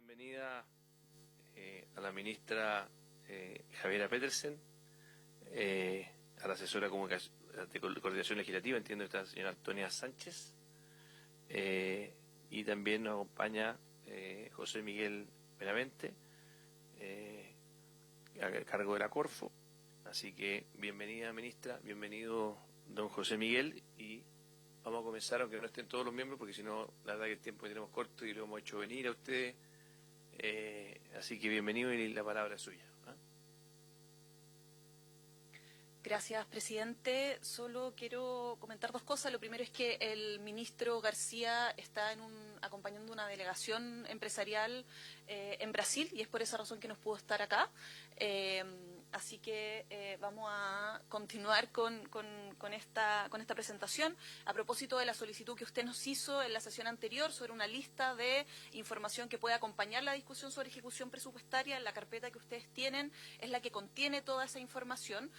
bienvenida a la ministra Javiera Petersen, a la asesora de coordinación legislativa, entiendo que está la señora Antonia Sánchez, y también nos acompaña José Miguel Benavente, a cargo de la Corfo. Así que bienvenida, ministra, bienvenido don José Miguel, y vamos a comenzar, aunque no estén todos los miembros, porque si no, la verdad que el tiempo que tenemos corto y lo hemos hecho venir a ustedes. Así que bienvenido y la palabra es suya. Gracias, presidente. Solo quiero comentar dos cosas. Lo primero es que el ministro García está acompañando una delegación empresarial en Brasil, y es por esa razón que no pudo estar acá. Así que vamos a continuar con esta presentación. A propósito de la solicitud que usted nos hizo en la sesión anterior sobre una lista de información que puede acompañar la discusión sobre ejecución presupuestaria, la carpeta que ustedes tienen es la que contiene toda esa información,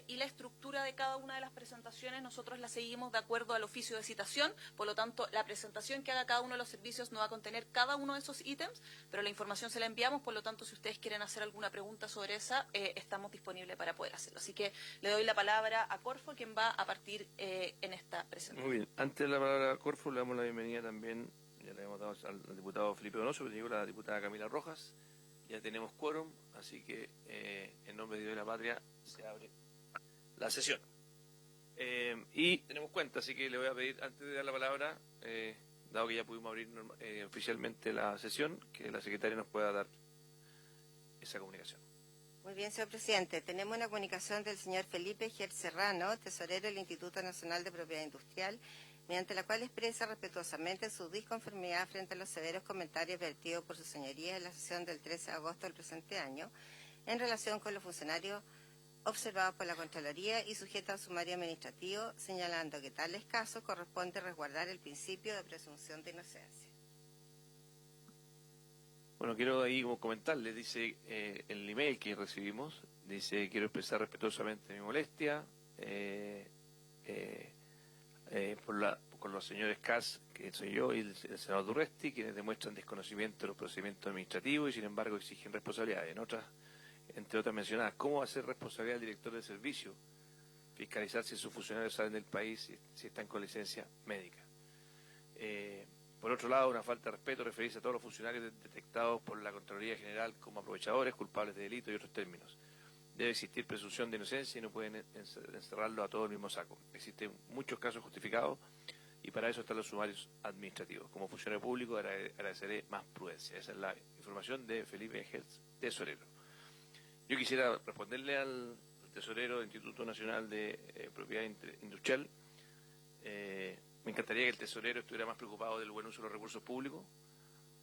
y la estructura de cada una de las presentaciones nosotros la seguimos de acuerdo al oficio de citación. Por lo tanto, la presentación que haga cada uno de los servicios no va a contener cada uno de esos ítems, pero la información se la enviamos. Por lo tanto, si ustedes quieren hacer alguna pregunta sobre esa, estamos disponibles para poder hacerlo. Así que le doy la palabra a Corfo, quien va a partir en esta presentación. Muy bien. Antes de la palabra a Corfo, le damos la bienvenida también, ya le hemos dado al diputado Felipe Donoso, pero llegó la diputada Camila Rojas. Ya tenemos quórum, así que en nombre de Dios y la Patria se abre la sesión. Y tenemos cuenta, así que le voy a pedir, antes de dar la palabra, dado que ya pudimos abrir oficialmente la sesión, que la secretaria nos pueda dar esa comunicación. Muy bien, señor presidente. Tenemos una comunicación del señor Felipe Gertz Serrano, tesorero del Instituto Nacional de Propiedad Industrial, mediante la cual expresa respetuosamente su disconformidad frente a los severos comentarios vertidos por su señoría en la sesión del 13 de agosto del presente año, en relación con los funcionarios observados por la Contraloría y sujetos a sumario administrativo, señalando que tales casos corresponde resguardar el principio de presunción de inocencia. Bueno, quiero ahí comentarle, dice el email que recibimos, dice: quiero expresar respetuosamente mi molestia con los señores Kass, que soy yo, y el senador Durresti, quienes demuestran desconocimiento de los procedimientos administrativos y sin embargo exigen responsabilidades. Entre otras mencionadas, ¿cómo va a ser responsabilidad del director de servicio fiscalizar si sus funcionarios salen del país si están con licencia médica? Por otro lado, una falta de respeto referirse a todos los funcionarios detectados por la Contraloría General como aprovechadores, culpables de delito y otros términos. Debe existir presunción de inocencia y no pueden encerrarlo a todo el mismo saco. Existen muchos casos justificados y para eso están los sumarios administrativos. Como funcionario público agradeceré más prudencia. Esa es la información de Felipe Gertz, tesorero. Yo quisiera responderle al tesorero del Instituto Nacional de Propiedad Industrial. Me encantaría que el tesorero estuviera más preocupado del buen uso de los recursos públicos,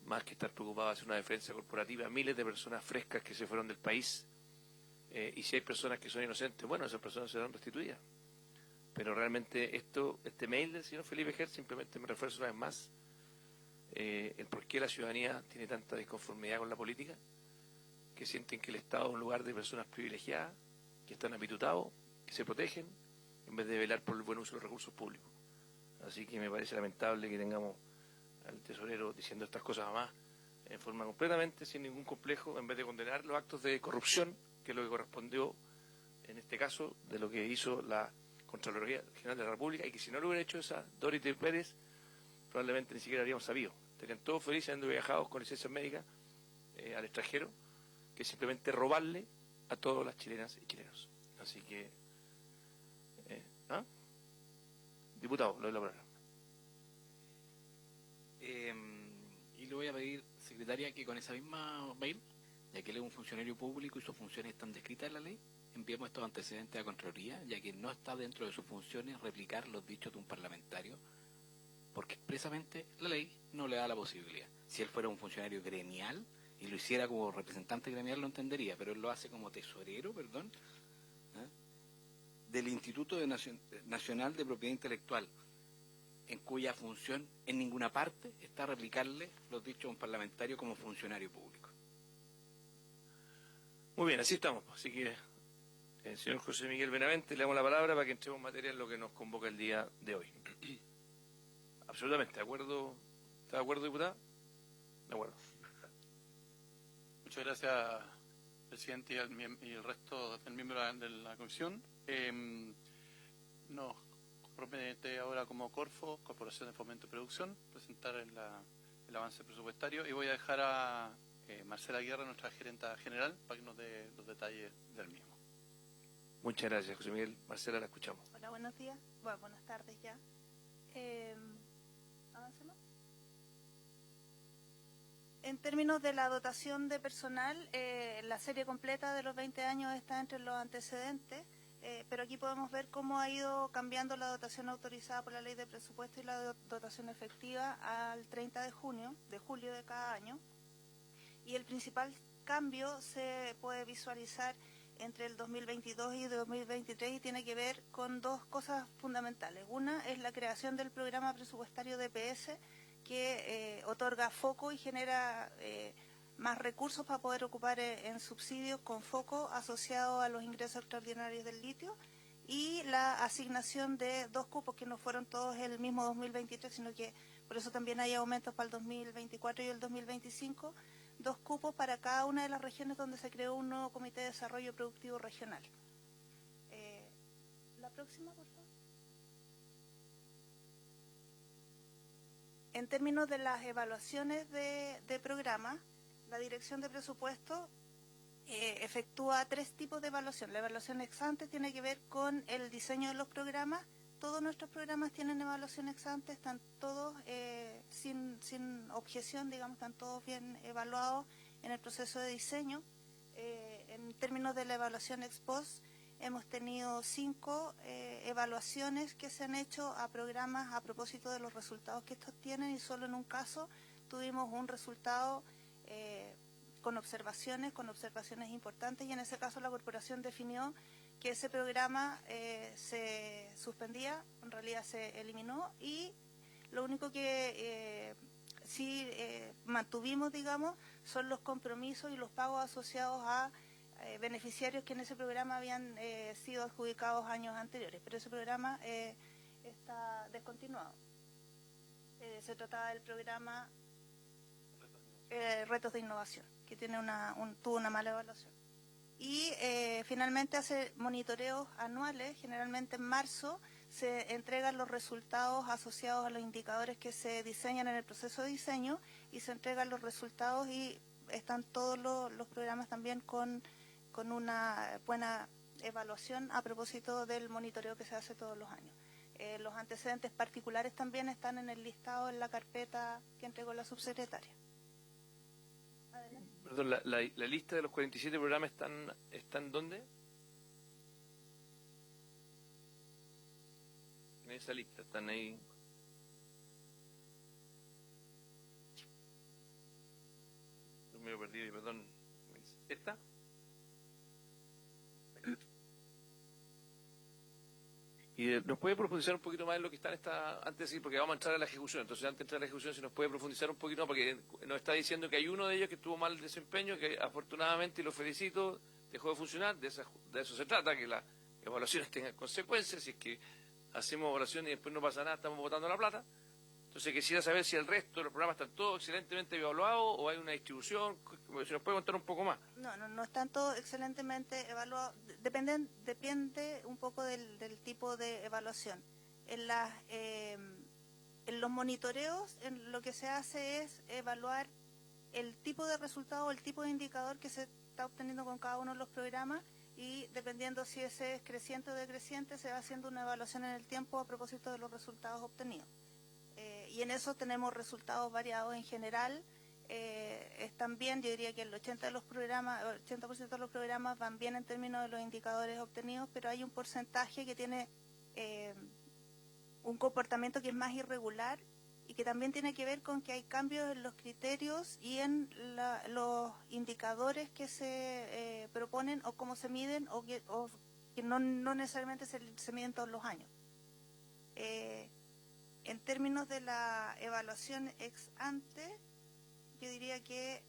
más que estar preocupado de hacer una defensa corporativa a miles de personas frescas que se fueron del país. Y si hay personas que son inocentes, bueno, esas personas serán restituidas. Pero realmente este mail del señor Felipe Gertz simplemente me refuerza una vez más el por qué la ciudadanía tiene tanta disconformidad con la política, que sienten que el Estado es un lugar de personas privilegiadas, que están apitutados, que se protegen, en vez de velar por el buen uso de los recursos públicos. Así que me parece lamentable que tengamos al tesorero diciendo estas cosas además en forma completamente sin ningún complejo, en vez de condenar los actos de corrupción, que es lo que correspondió en este caso de lo que hizo la Contraloría General de la República, y que si no lo hubiera hecho esa Dorothy Pérez, probablemente ni siquiera habríamos sabido. Estarían todos felices habiendo viajado con licencias médicas al extranjero, que simplemente robarle a todas las chilenas y chilenos. Así que diputado, le doy la palabra. Y le voy a pedir, secretaria, que con esa misma mail, ya que él es un funcionario público y sus funciones están descritas en la ley, enviemos estos antecedentes a Contraloría, ya que no está dentro de sus funciones replicar los dichos de un parlamentario, porque expresamente la ley no le da la posibilidad. Si él fuera un funcionario gremial y lo hiciera como representante gremial, lo entendería, pero él lo hace como tesorero, del Instituto Nacional de Propiedad Intelectual, en cuya función en ninguna parte está replicarle los dichos a un parlamentario como funcionario público. Muy bien, así estamos. Así que, señor José Miguel Benavente, le damos la palabra para que entremos en materia en lo que nos convoca el día de hoy. Absolutamente, ¿de acuerdo? ¿Está de acuerdo, diputada? De acuerdo. Muchas gracias, presidente, y el resto del miembro de la comisión. Nos compromete ahora como Corfo, Corporación de Fomento y Producción, presentar el avance presupuestario, y voy a dejar a Marcela Guerra, nuestra gerenta general, para que nos dé los detalles del mismo. Muchas gracias, José Miguel. Marcela, la escuchamos. Hola, buenos días. Bueno, buenas tardes ya. Avancemos. En términos de la dotación de personal, la serie completa de los 20 años está entre los antecedentes, pero aquí podemos ver cómo ha ido cambiando la dotación autorizada por la Ley de Presupuesto y la dotación efectiva al 30 de julio de cada año. Y el principal cambio se puede visualizar entre el 2022 y 2023 y tiene que ver con dos cosas fundamentales. Una es la creación del programa presupuestario DPS, que otorga foco y genera más recursos para poder ocupar en subsidios con foco asociado a los ingresos extraordinarios del litio, y la asignación de 2 cupos que no fueron todos el mismo 2023, sino que por eso también hay aumentos para el 2024 y el 2025, 2 cupos para cada una de las regiones donde se creó un nuevo Comité de Desarrollo Productivo Regional. La próxima, por favor. En términos de las evaluaciones de programa, la Dirección de Presupuesto efectúa 3 tipos de evaluación. La evaluación ex ante tiene que ver con el diseño de los programas. Todos nuestros programas tienen evaluación ex ante, están todos sin objeción, digamos, están todos bien evaluados en el proceso de diseño. En términos de la evaluación ex post, hemos tenido 5 evaluaciones que se han hecho a programas a propósito de los resultados que estos tienen, y solo en un caso tuvimos un resultado con observaciones importantes, y en ese caso la corporación definió que ese programa se suspendía, en realidad se eliminó, y lo único que sí mantuvimos, digamos, son los compromisos y los pagos asociados a beneficiarios que en ese programa habían sido adjudicados años anteriores, pero ese programa está descontinuado. Se trataba del programa Retos de Innovación, que tiene tuvo una mala evaluación. Y finalmente hace monitoreos anuales, generalmente en marzo se entregan los resultados asociados a los indicadores que se diseñan en el proceso de diseño, y se entregan los resultados, y están todos los programas también con una buena evaluación a propósito del monitoreo que se hace todos los años. Los antecedentes particulares también están en el listado, en la carpeta que entregó la subsecretaria. Adelante. Perdón, la lista de los 47 programas están ¿dónde? En esa lista, están ahí. Me he perdido, perdón. ¿Esta? Y ¿nos puede profundizar un poquito más en lo que está en esta, antes de decir, porque vamos a entrar a la ejecución, entonces antes de entrar a la ejecución, si nos puede profundizar un poquito, porque nos está diciendo que hay uno de ellos que tuvo mal desempeño, que afortunadamente, y lo felicito, dejó de funcionar, de eso se trata, que las evaluaciones tengan consecuencias, si es que hacemos evaluaciones y después no pasa nada, estamos botando la plata. Entonces quisiera saber si el resto de los programas están todos excelentemente evaluados o hay una distribución, si nos puede contar un poco más. No están todos excelentemente evaluados, depende un poco del tipo de evaluación. En los monitoreos, lo que se hace es evaluar el tipo de resultado, el tipo de indicador que se está obteniendo con cada uno de los programas, y dependiendo si ese es creciente o decreciente, se va haciendo una evaluación en el tiempo a propósito de los resultados obtenidos. Y en eso tenemos resultados variados en general. Están bien, yo diría que el 80% de los programas van bien en términos de los indicadores obtenidos, pero hay un porcentaje que tiene un comportamiento que es más irregular, y que también tiene que ver con que hay cambios en los criterios y en los indicadores que se proponen, o cómo se miden, o que no necesariamente se miden todos los años. En términos de la evaluación ex ante, yo diría que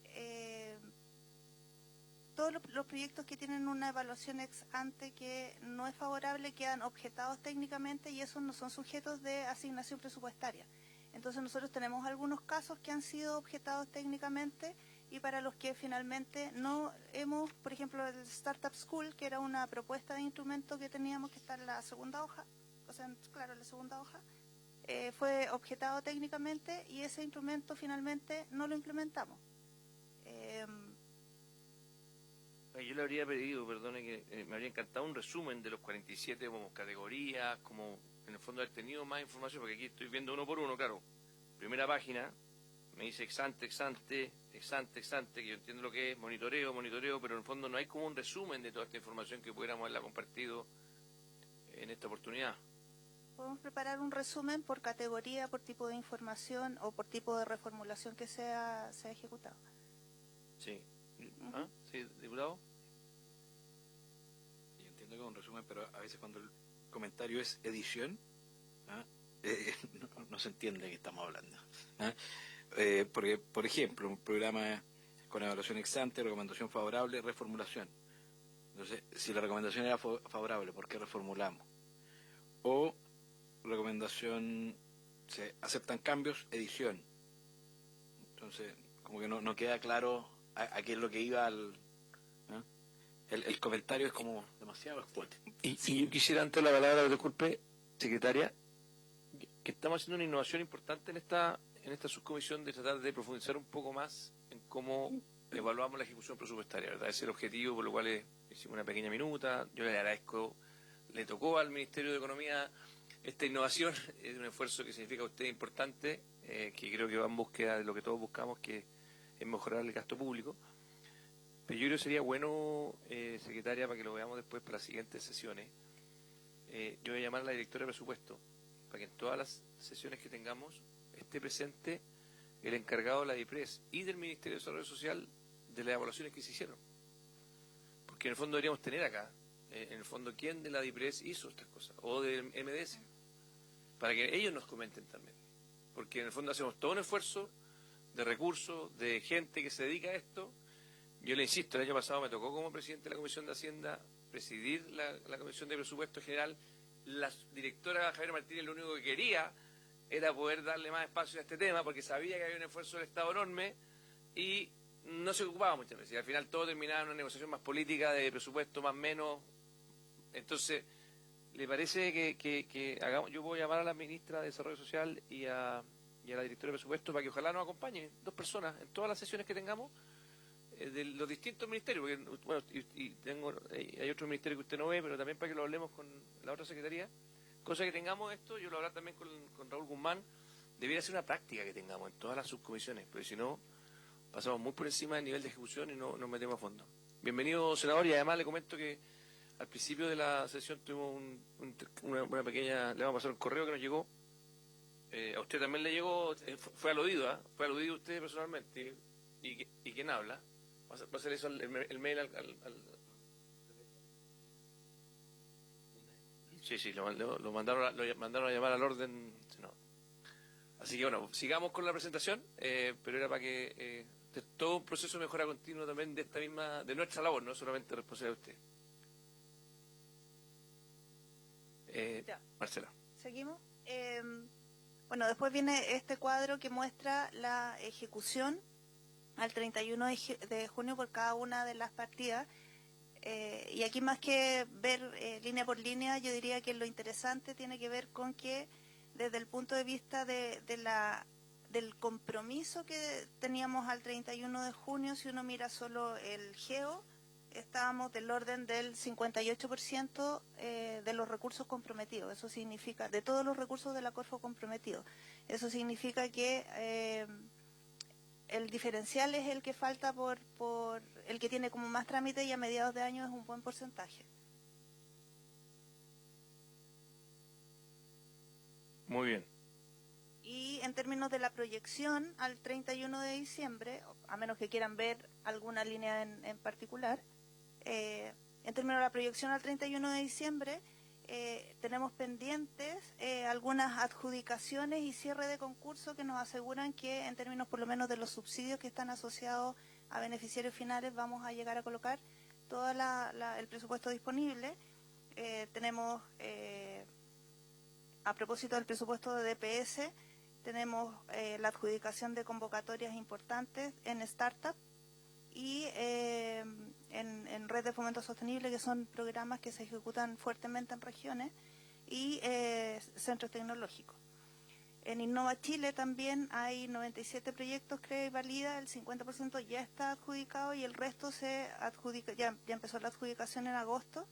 todos los proyectos que tienen una evaluación ex ante que no es favorable quedan objetados técnicamente, y esos no son sujetos de asignación presupuestaria. Entonces nosotros tenemos algunos casos que han sido objetados técnicamente, y para los que finalmente no hemos, por ejemplo, el Startup School, que era una propuesta de instrumento que teníamos que estar en la segunda hoja, o sea, claro, en la segunda hoja, fue objetado técnicamente y ese instrumento finalmente no lo implementamos. Yo le habría pedido, perdone, que me habría encantado un resumen de los 47 como categorías, como en el fondo haber tenido más información, porque aquí estoy viendo uno por uno, claro. Primera página, me dice ex ante, que yo entiendo lo que es, monitoreo, pero en el fondo no hay como un resumen de toda esta información que pudiéramos haberla compartido en esta oportunidad. Podemos preparar un resumen por categoría, por tipo de información o por tipo de reformulación que sea ejecutado. Sí. ¿Ah? ¿Sí, diputado? Yo entiendo que es un resumen, pero a veces cuando el comentario es edición, no se entiende de qué estamos hablando. Porque, por ejemplo, un programa con evaluación ex ante, recomendación favorable, reformulación. Entonces, si la recomendación era favorable, ¿por qué reformulamos? O recomendación, se aceptan cambios, edición. Entonces, como que no queda claro a qué es lo que iba el comentario, es como demasiado expuesto. Y yo quisiera, antes de la palabra, disculpe, secretaria, que estamos haciendo una innovación importante en esta subcomisión de tratar de profundizar un poco más en cómo evaluamos la ejecución presupuestaria, ¿verdad? Ese es el objetivo, por lo cual hicimos una pequeña minuta. Yo le agradezco, le tocó al Ministerio de Economía esta innovación, es un esfuerzo que significa a usted importante, que creo que va en búsqueda de lo que todos buscamos, que es mejorar el gasto público. Pero yo creo que sería bueno, secretaria, para que lo veamos después para las siguientes sesiones, yo voy a llamar a la directora de presupuesto para que en todas las sesiones que tengamos esté presente el encargado de la DIPRES y del Ministerio de Desarrollo Social de las evaluaciones que se hicieron. Porque en el fondo deberíamos tener acá, en el fondo, quién de la DIPRES hizo estas cosas, o del MDS, para que ellos nos comenten también. Porque en el fondo hacemos todo un esfuerzo de recursos, de gente que se dedica a esto. Yo le insisto, el año pasado me tocó como presidente de la Comisión de Hacienda presidir la Comisión de Presupuesto General. La directora Javier Martínez lo único que quería era poder darle más espacio a este tema, porque sabía que había un esfuerzo del Estado enorme y no se ocupaba muchas veces. Y al final todo terminaba en una negociación más política, de presupuesto más menos. Entonces, ¿le parece que hagamos? Yo voy a llamar a la ministra de Desarrollo Social y a la directora de presupuesto para que ojalá nos acompañen 2 personas en todas las sesiones que tengamos de los distintos ministerios, porque bueno, hay otros ministerios que usted no ve, pero también para que lo hablemos con la otra secretaría, cosa que tengamos esto, yo lo hablaré también con Raúl Guzmán, debería ser una práctica que tengamos en todas las subcomisiones, porque si no, pasamos muy por encima del nivel de ejecución y no nos metemos a fondo. Bienvenido, senador, y además le comento que al principio de la sesión tuvimos una pequeña, le vamos a pasar un correo que nos llegó, a usted también le llegó, fue aludido, fue aludido usted personalmente, y quién habla. Va a hacer eso el mail al... Sí, lo mandaron a llamar al orden. No. Así que bueno, sigamos con la presentación, pero era para que de todo un proceso de mejora continua también de nuestra labor, no solamente responsabilidad de usted. Marcela. ¿Seguimos? Bueno, después viene este cuadro que muestra la ejecución al 31 de junio por cada una de las partidas. Y aquí, más que ver línea por línea, yo diría que lo interesante tiene que ver con que desde el punto de vista del compromiso que teníamos al 31 de junio, si uno mira solo el GEO, estábamos del orden del 58% de los recursos comprometidos. Eso significa, de todos los recursos de la Corfo comprometidos. Eso significa que el diferencial es el que falta por el que tiene como más trámite, y a mediados de año es un buen porcentaje. Muy bien. Y en términos de la proyección al 31 de diciembre, a menos que quieran ver alguna línea en particular, en términos de la proyección al 31 de diciembre, tenemos pendientes algunas adjudicaciones y cierre de concurso que nos aseguran que, en términos por lo menos de los subsidios que están asociados a beneficiarios finales, vamos a llegar a colocar todo el presupuesto disponible. Tenemos, a propósito del presupuesto de DPS, tenemos la adjudicación de convocatorias importantes en startup, y en Red de Fomento Sostenible, que son programas que se ejecutan fuertemente en regiones, y centros tecnológicos. En Innova Chile también hay 97 proyectos Crea y Valida, el 50% ya está adjudicado y el resto se adjudica, ya empezó la adjudicación en agosto,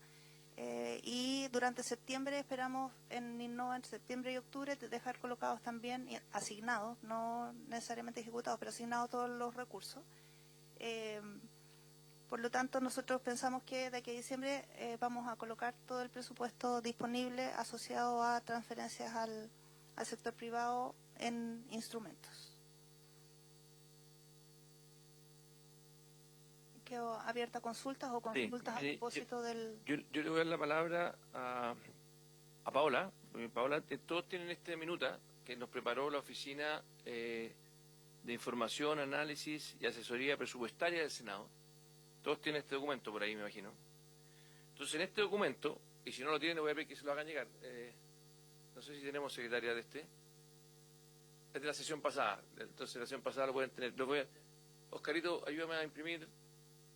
y durante septiembre esperamos en Innova, en septiembre y octubre, dejar colocados también, asignados, no necesariamente ejecutados, pero asignados todos los recursos. Por lo tanto, nosotros pensamos que de aquí a diciembre vamos a colocar todo el presupuesto disponible asociado a transferencias al sector privado en instrumentos. Quedo abierta a consultas o consultas a propósito del... Yo le voy a dar la palabra a Paola. Paola, todos tienen esta minuta que nos preparó la Oficina de Información, Análisis y Asesoría Presupuestaria del Senado. Todos tienen este documento por ahí, me imagino. Entonces, en este documento, y si no lo tienen, le voy a pedir que se lo hagan llegar. No sé si tenemos secretaria de este. Es de la sesión pasada. Entonces, la sesión pasada lo pueden tener. Oscarito, ayúdame a imprimir,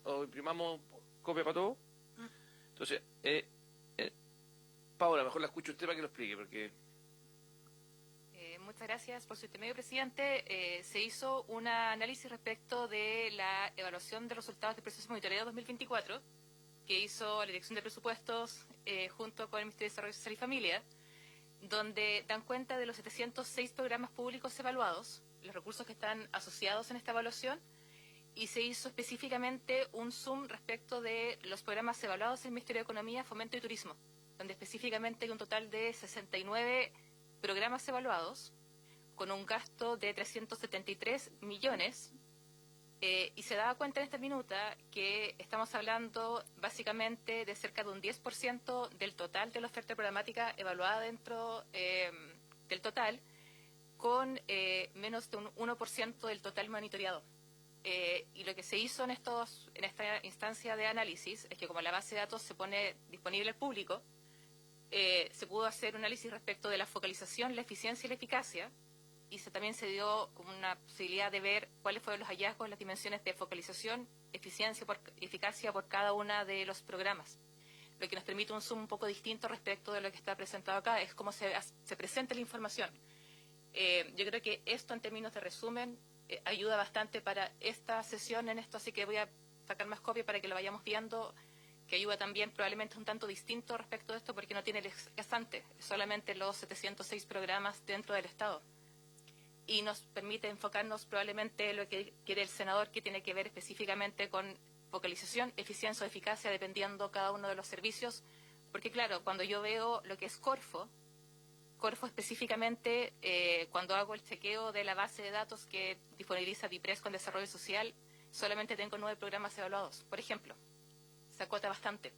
o imprimamos copia para todos. Entonces, Paola, mejor la escucho usted para que lo explique, porque... Muchas gracias por su intermedio, presidente. Se hizo un análisis respecto de la evaluación de resultados del proceso de monitoreo 2024 que hizo la Dirección de Presupuestos junto con el Ministerio de Desarrollo Social y Familia, donde dan cuenta de los 706 programas públicos evaluados, los recursos que están asociados en esta evaluación, y se hizo específicamente un zoom respecto de los programas evaluados en el Ministerio de Economía, Fomento y Turismo, donde específicamente hay un total de 69 programas evaluados con un gasto de 373 millones, y se daba cuenta en esta minuta que estamos hablando básicamente de cerca de un 10% del total de la oferta programática evaluada dentro del total, con menos de un 1% del total monitoreado. Y lo que se hizo en esta instancia de análisis es que, como la base de datos se pone disponible al público, se pudo hacer un análisis respecto de la focalización, la eficiencia y la eficacia, y también se dio como una posibilidad de ver cuáles fueron los hallazgos, las dimensiones de focalización, eficiencia, eficacia por cada uno de los programas. Lo que nos permite un zoom un poco distinto respecto de lo que está presentado acá, es cómo se presenta la información. Yo creo que esto, en términos de resumen, ayuda bastante para esta sesión en esto, así que voy a sacar más copias para que lo vayamos viendo, que ayuda también, probablemente un tanto distinto respecto de esto, porque no tiene el ex ante, solamente los 706 programas dentro del Estado. Y nos permite enfocarnos probablemente en lo que quiere el senador, que tiene que ver específicamente con focalización, eficiencia o eficacia, dependiendo cada uno de los servicios. Porque claro, cuando yo veo lo que es Corfo específicamente, cuando hago el chequeo de la base de datos que disponibiliza DIPRES con Desarrollo Social, solamente tengo 9 programas evaluados, por ejemplo. Se acota bastante.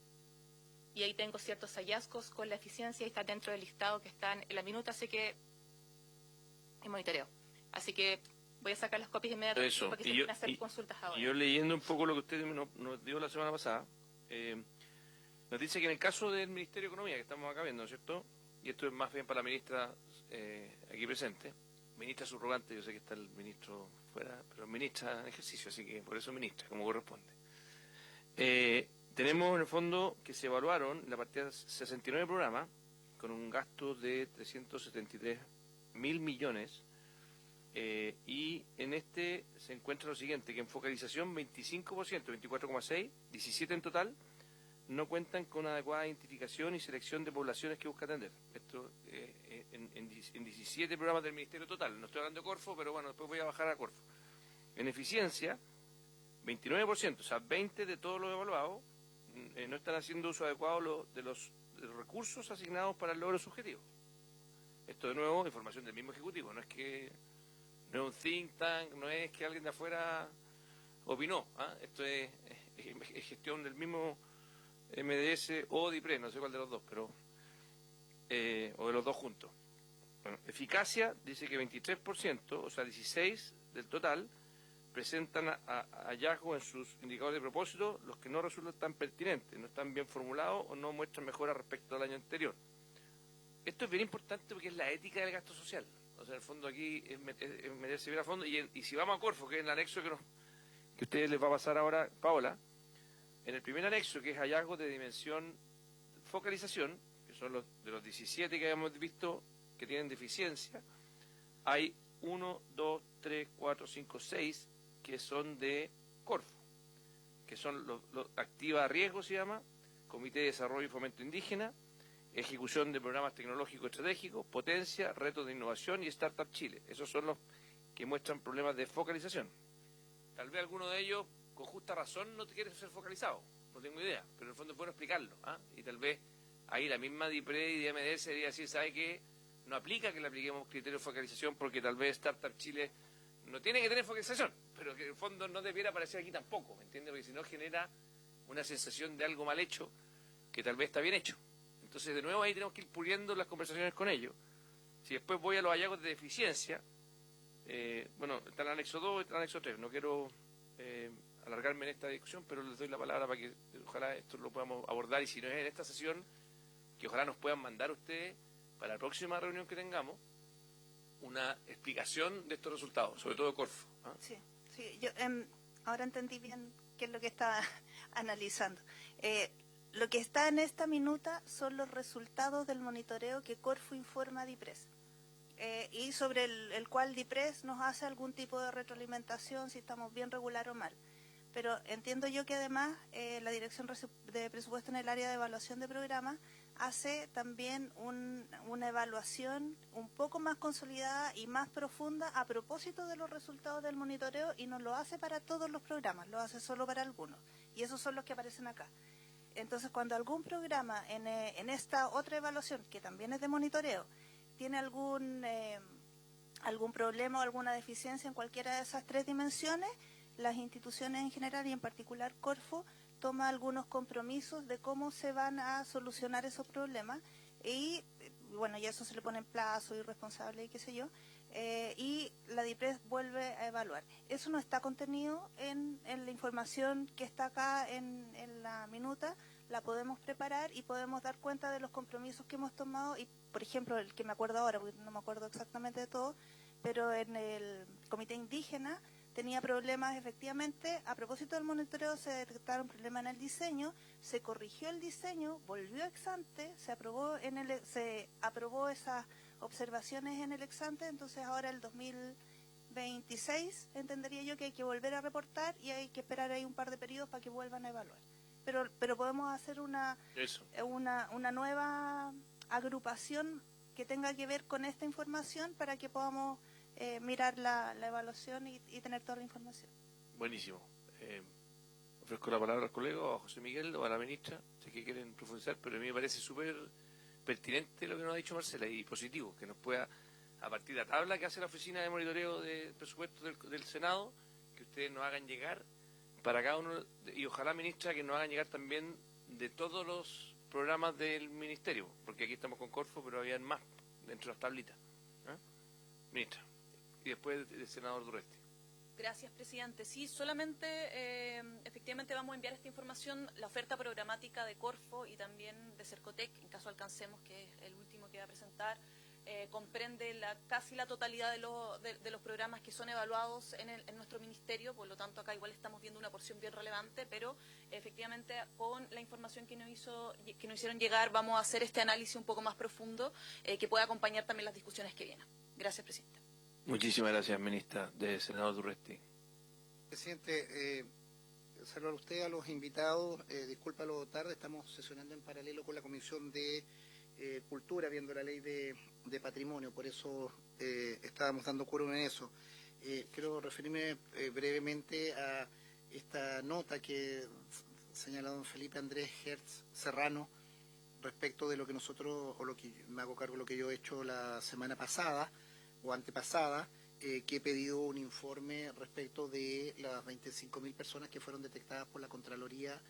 Y ahí tengo ciertos hallazgos con la eficiencia y está dentro del listado que están en la minuta, así que es monitoreo. Así que voy a sacar las copias inmediatamente para que se puedan hacer consultas ahora. Y yo, leyendo un poco lo que usted nos dio la semana pasada, nos dice que en el caso del Ministerio de Economía, que estamos acá viendo, ¿no es cierto? Y esto es más bien para la ministra aquí presente, ministra subrogante, yo sé que está el ministro fuera, pero ministra en ejercicio, así que por eso ministra, como corresponde. Tenemos en el fondo que se evaluaron en la partida 69 programas con un gasto de 373.000 millones, y en este se encuentra lo siguiente, que en focalización 25%, 24,6%, 17 en total, no cuentan con adecuada identificación y selección de poblaciones que busca atender. Esto en 17 programas del Ministerio total. No estoy hablando de Corfo, pero bueno, después voy a bajar a Corfo. En eficiencia, 29%, o sea, 20 de todos los evaluados no están haciendo uso adecuado de los recursos asignados para el logro subjetivo. Esto, de nuevo, información del mismo Ejecutivo. No es un think tank, no es que alguien de afuera opinó. Esto es gestión del mismo MDS o DIPRES, no sé cuál de los dos, pero o de los dos juntos. Bueno, eficacia dice que 23%, o sea, 16 del total, presentan hallazgos en sus indicadores de propósito, los que no resultan tan pertinentes, no están bien formulados o no muestran mejora respecto al año anterior. Esto es bien importante porque es la ética del gasto social. O sea, en el fondo aquí es meterse bien a fondo, y si vamos a Corfo, que es el anexo que a ustedes les va a pasar ahora, Paola, en el primer anexo, que es hallazgos de dimensión focalización, que son los de los 17 que habíamos visto que tienen deficiencia, hay 1, 2, 3, 4, 5, 6 que son de Corfo, que son los activa a riesgo, se llama, Comité de Desarrollo y Fomento Indígena, ejecución de programas tecnológicos estratégicos, potencia, retos de innovación y Startup Chile. Esos son los que muestran problemas de focalización. Tal vez alguno de ellos, con justa razón, no te quiere ser focalizado, no tengo idea, pero en el fondo es bueno explicarlo, ¿ah? Y tal vez ahí la misma DIPRE y DMD sería decir, ¿sabe qué? No aplica que le apliquemos criterios de focalización porque tal vez Startup Chile no tiene que tener focalización, pero que en el fondo no debiera aparecer aquí tampoco, ¿me entiendes? Porque si no genera una sensación de algo mal hecho que tal vez está bien hecho. Entonces, de nuevo, ahí tenemos que ir puliendo las conversaciones con ellos. Si después voy a los hallazgos de deficiencia, bueno, está el anexo 2 y está el anexo 3. No quiero alargarme en esta discusión, pero les doy la palabra para que ojalá esto lo podamos abordar. Y si no es en esta sesión, que ojalá nos puedan mandar ustedes para la próxima reunión que tengamos una explicación de estos resultados, sobre todo de Corfo. ¿Ah? Sí, yo ahora entendí bien qué es lo que estaba analizando. Lo que está en esta minuta son los resultados del monitoreo que Corfo informa a DIPRES y sobre el cual DIPRES nos hace algún tipo de retroalimentación si estamos bien regular o mal. Pero entiendo yo que además la Dirección de Presupuesto en el área de evaluación de programas hace también una evaluación un poco más consolidada y más profunda a propósito de los resultados del monitoreo y no lo hace para todos los programas, lo hace solo para algunos. Y esos son los que aparecen acá. Entonces, cuando algún programa en esta otra evaluación, que también es de monitoreo, tiene algún problema o alguna deficiencia en cualquiera de esas tres dimensiones, las instituciones en general y en particular Corfo toma algunos compromisos de cómo se van a solucionar esos problemas y, bueno, ya eso se le pone en plazo y responsable y qué sé yo, y la DIPRES vuelve a evaluar. Eso no está contenido en la información que está acá en la minuta, la podemos preparar y podemos dar cuenta de los compromisos que hemos tomado y, por ejemplo, el que me acuerdo ahora, porque no me acuerdo exactamente de todo, pero en el Comité Indígena tenía problemas, efectivamente, a propósito del monitoreo se detectaron problemas en el diseño, se corrigió el diseño, volvió ex ante, se aprobó esas observaciones en el ex ante, entonces ahora el 2026 entendería yo que hay que volver a reportar y hay que esperar ahí un par de periodos para que vuelvan a evaluar. Pero podemos hacer una nueva agrupación que tenga que ver con esta información para que podamos mirar la evaluación y tener toda la información. Buenísimo. Ofrezco la palabra al colega, o a José Miguel, o a la ministra, sé que quieren profundizar, pero a mí me parece súper pertinente lo que nos ha dicho Marcela, y positivo, que nos pueda, a partir de la tabla que hace la Oficina de Monitoreo de Presupuestos del Senado, que ustedes nos hagan llegar para cada uno, y ojalá, ministra, que nos hagan llegar también de todos los programas del Ministerio, porque aquí estamos con Corfo, pero habían más dentro de las tablitas. ¿Ah? Ministra. Y después el senador Durresti. Gracias, presidente. Sí, solamente efectivamente vamos a enviar esta información, la oferta programática de Corfo y también de Cercotec, en caso alcancemos, que es el último que va a presentar, comprende casi la totalidad de los programas que son evaluados en nuestro ministerio, por lo tanto acá igual estamos viendo una porción bien relevante, pero efectivamente con la información que nos hicieron llegar vamos a hacer este análisis un poco más profundo que pueda acompañar también las discusiones que vienen. Gracias, presidente. Muchísimas gracias, ministra, de senador Durresti. Presidente, saludar a usted, a los invitados. Disculpa lo tarde, estamos sesionando en paralelo con la Comisión de Cultura, viendo la ley de patrimonio, por eso estábamos dando quórum en eso. Quiero referirme brevemente a esta nota que señala don Felipe Andrés Hertz Serrano respecto de lo que nosotros, o lo que me hago cargo de lo que yo he hecho la semana pasada, o antepasada, que he pedido un informe respecto de las 25.000 personas que fueron detectadas por la Contraloría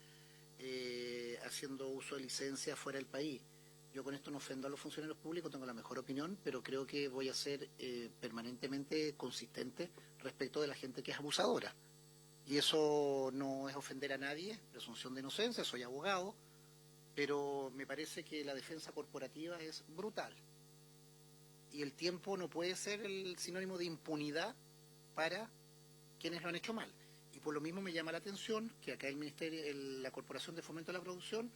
haciendo uso de licencias fuera del país. Yo con esto no ofendo a los funcionarios públicos, tengo la mejor opinión, pero creo que voy a ser permanentemente consistente respecto de la gente que es abusadora. Y eso no es ofender a nadie, presunción de inocencia, soy abogado, pero me parece que la defensa corporativa es brutal. Y el tiempo no puede ser el sinónimo de impunidad para quienes lo han hecho mal. Y por lo mismo me llama la atención que acá el Ministerio, la Corporación de Fomento de la Producción,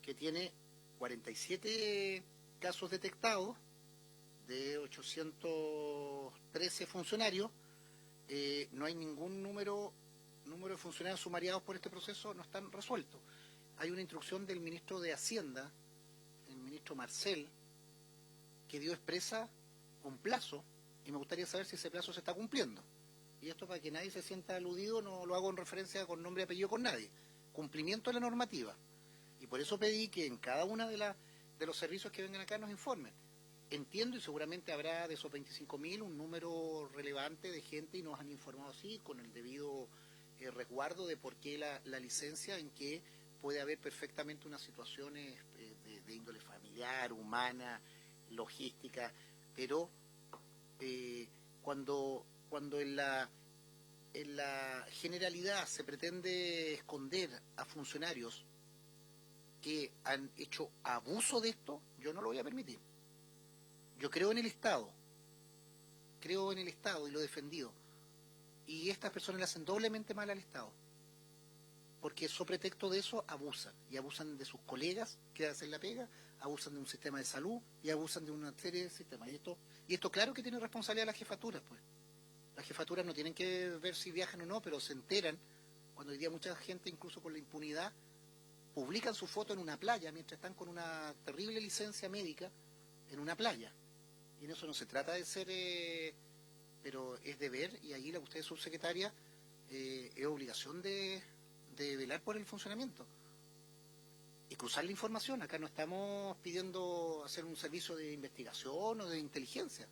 que tiene 47 casos detectados de 813 funcionarios, no hay ningún número de funcionarios sumariados por este proceso, no están resueltos. Hay una instrucción del ministro de Hacienda, el ministro Marcel, que dio expresa un plazo, y me gustaría saber si ese plazo se está cumpliendo. Y esto, para que nadie se sienta aludido, no lo hago en referencia con nombre y apellido con nadie. Cumplimiento de la normativa. Y por eso pedí que en cada una de los servicios que vengan acá nos informen. Entiendo, y seguramente habrá de esos 25.000 un número relevante de gente, y nos han informado así, con el debido resguardo de por qué la licencia, en que puede haber perfectamente unas situaciones de índole familiar, humana, logística, pero cuando en la generalidad se pretende esconder a funcionarios que han hecho abuso de esto, yo no lo voy a permitir. Yo creo en el Estado y lo he defendido. Y estas personas le hacen doblemente mal al Estado, porque so pretexto de eso abusan, y abusan de sus colegas que hacen la pega, abusan de un sistema de salud y abusan de una serie de sistemas. Y esto claro que tiene responsabilidad las jefaturas, pues. Las jefaturas no tienen que ver si viajan o no, pero se enteran cuando hoy día mucha gente, incluso con la impunidad, publican su foto en una playa mientras están con una terrible licencia médica en una playa. Y en eso no se trata de ser, pero es deber, y allí la usted, subsecretaria, es obligación de velar por el funcionamiento y cruzar la información. Acá no estamos pidiendo hacer un servicio de investigación o de inteligencia.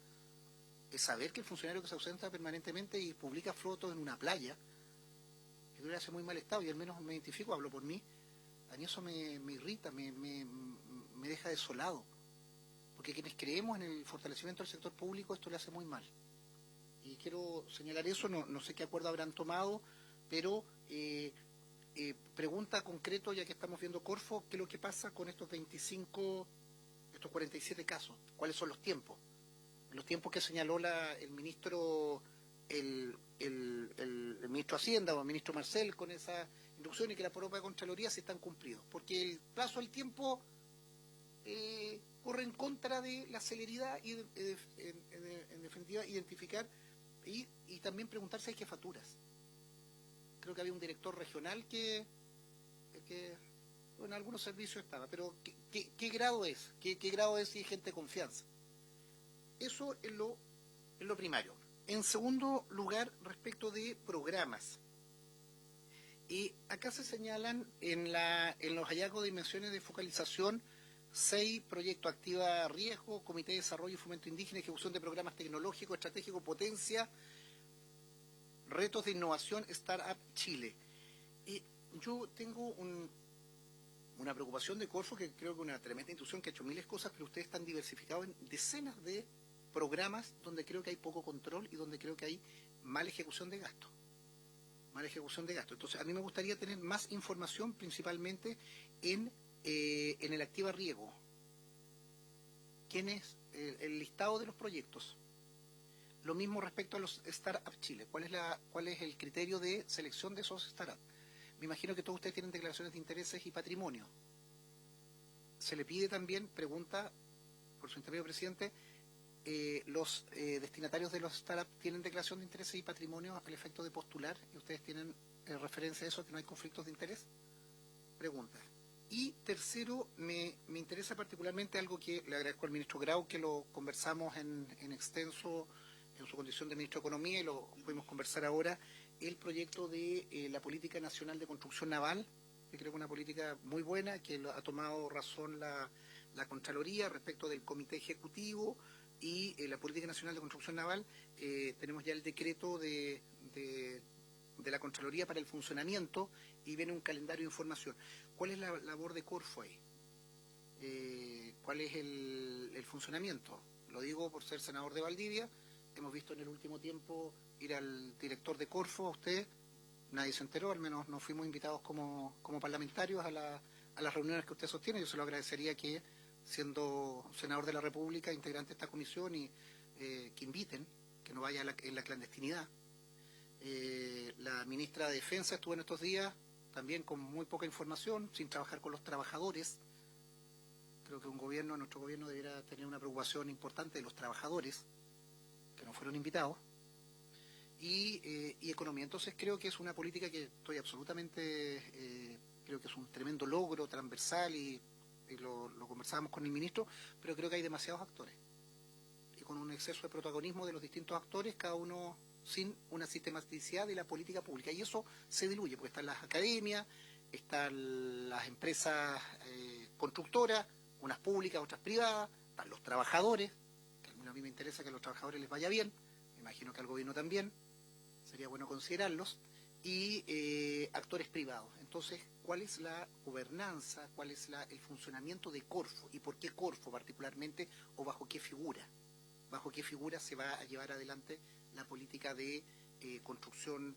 Es saber que el funcionario que se ausenta permanentemente y publica fotos en una playa, yo creo que le hace muy mal estado, y al menos me identifico, hablo por mí. A mí eso me irrita, me deja desolado, porque quienes creemos en el fortalecimiento del sector público, esto le hace muy mal. Y quiero señalar eso, no sé qué acuerdo habrán tomado, pero pregunta concreto, ya que estamos viendo Corfo, ¿qué es lo que pasa con estos 47 casos? ¿Cuáles son los tiempos? Los tiempos que señaló el ministro el ministro de Hacienda o el ministro Marcel con esa inducción, y que la propia Contraloría, si están cumplidos. Porque el plazo del tiempo corre en contra de la celeridad y en definitiva identificar y también preguntar si hay jefaturas. Creo que había un director regional que en algunos servicios estaba, pero ¿qué grado es? ¿Qué grado es si hay gente de confianza? Eso es lo primario. En segundo lugar, respecto de programas. Acá se señalan en los hallazgos de dimensiones de focalización 6 proyectos: Activa Riesgo, Comité de Desarrollo y Fomento Indígena, Ejecución de Programas Tecnológicos, Estratégico, Potencia, Retos de Innovación, Startup Chile. Yo tengo una preocupación de Corfo, que creo que es una tremenda institución que ha hecho miles de cosas, pero ustedes están diversificados en decenas de programas donde creo que hay poco control y donde creo que hay mala ejecución de gasto. Entonces, a mí me gustaría tener más información, principalmente en el Activa Riego. ¿Quién es el listado de los proyectos? Lo mismo respecto a los Startup Chile. ¿Cuál es el criterio de selección de esos startups? Me imagino que todos ustedes tienen declaraciones de intereses y patrimonio. Se le pide también, pregunta por su intermedio, presidente, los destinatarios de los startups tienen declaración de intereses y patrimonio al efecto de postular, y ustedes tienen referencia a eso, que no hay conflictos de interés. Pregunta. Y tercero, me interesa particularmente algo que le agradezco al ministro Grau, que lo conversamos en extenso en su condición de ministro de Economía, y lo pudimos conversar ahora, el proyecto de la Política Nacional de Construcción Naval, que creo que es una política muy buena, que ha tomado razón la Contraloría respecto del Comité Ejecutivo y la Política Nacional de Construcción Naval. Tenemos ya el decreto de la Contraloría para el funcionamiento, y viene un calendario de información. ¿Cuál es la labor de Corfo ahí? ¿Cuál es el funcionamiento? Lo digo por ser senador de Valdivia. Hemos visto en el último tiempo ir al director de Corfo, a usted, nadie se enteró, al menos no fuimos invitados como parlamentarios a las reuniones que usted sostiene. Yo se lo agradecería que, siendo senador de la República, integrante de esta comisión, y que inviten, que no vaya en la clandestinidad. La ministra de Defensa estuvo en estos días también con muy poca información, sin trabajar con los trabajadores. Creo que nuestro gobierno debería tener una preocupación importante de los trabajadores que no fueron invitados. Y economía. Entonces creo que es una política que estoy absolutamente, creo que es un tremendo logro transversal y lo conversábamos con el ministro, pero creo que hay demasiados actores. Y con un exceso de protagonismo de los distintos actores, cada uno sin una sistematicidad de la política pública. Y eso se diluye, porque están las academias, están las empresas constructoras, unas públicas, otras privadas, están los trabajadores, que a mí me interesa que a los trabajadores les vaya bien, me imagino que al gobierno también, sería bueno considerarlos, y actores privados. Entonces, ¿cuál es la gobernanza, cuál es el funcionamiento de Corfo y por qué Corfo particularmente o bajo qué figura? ¿Bajo qué figura se va a llevar adelante la política de construcción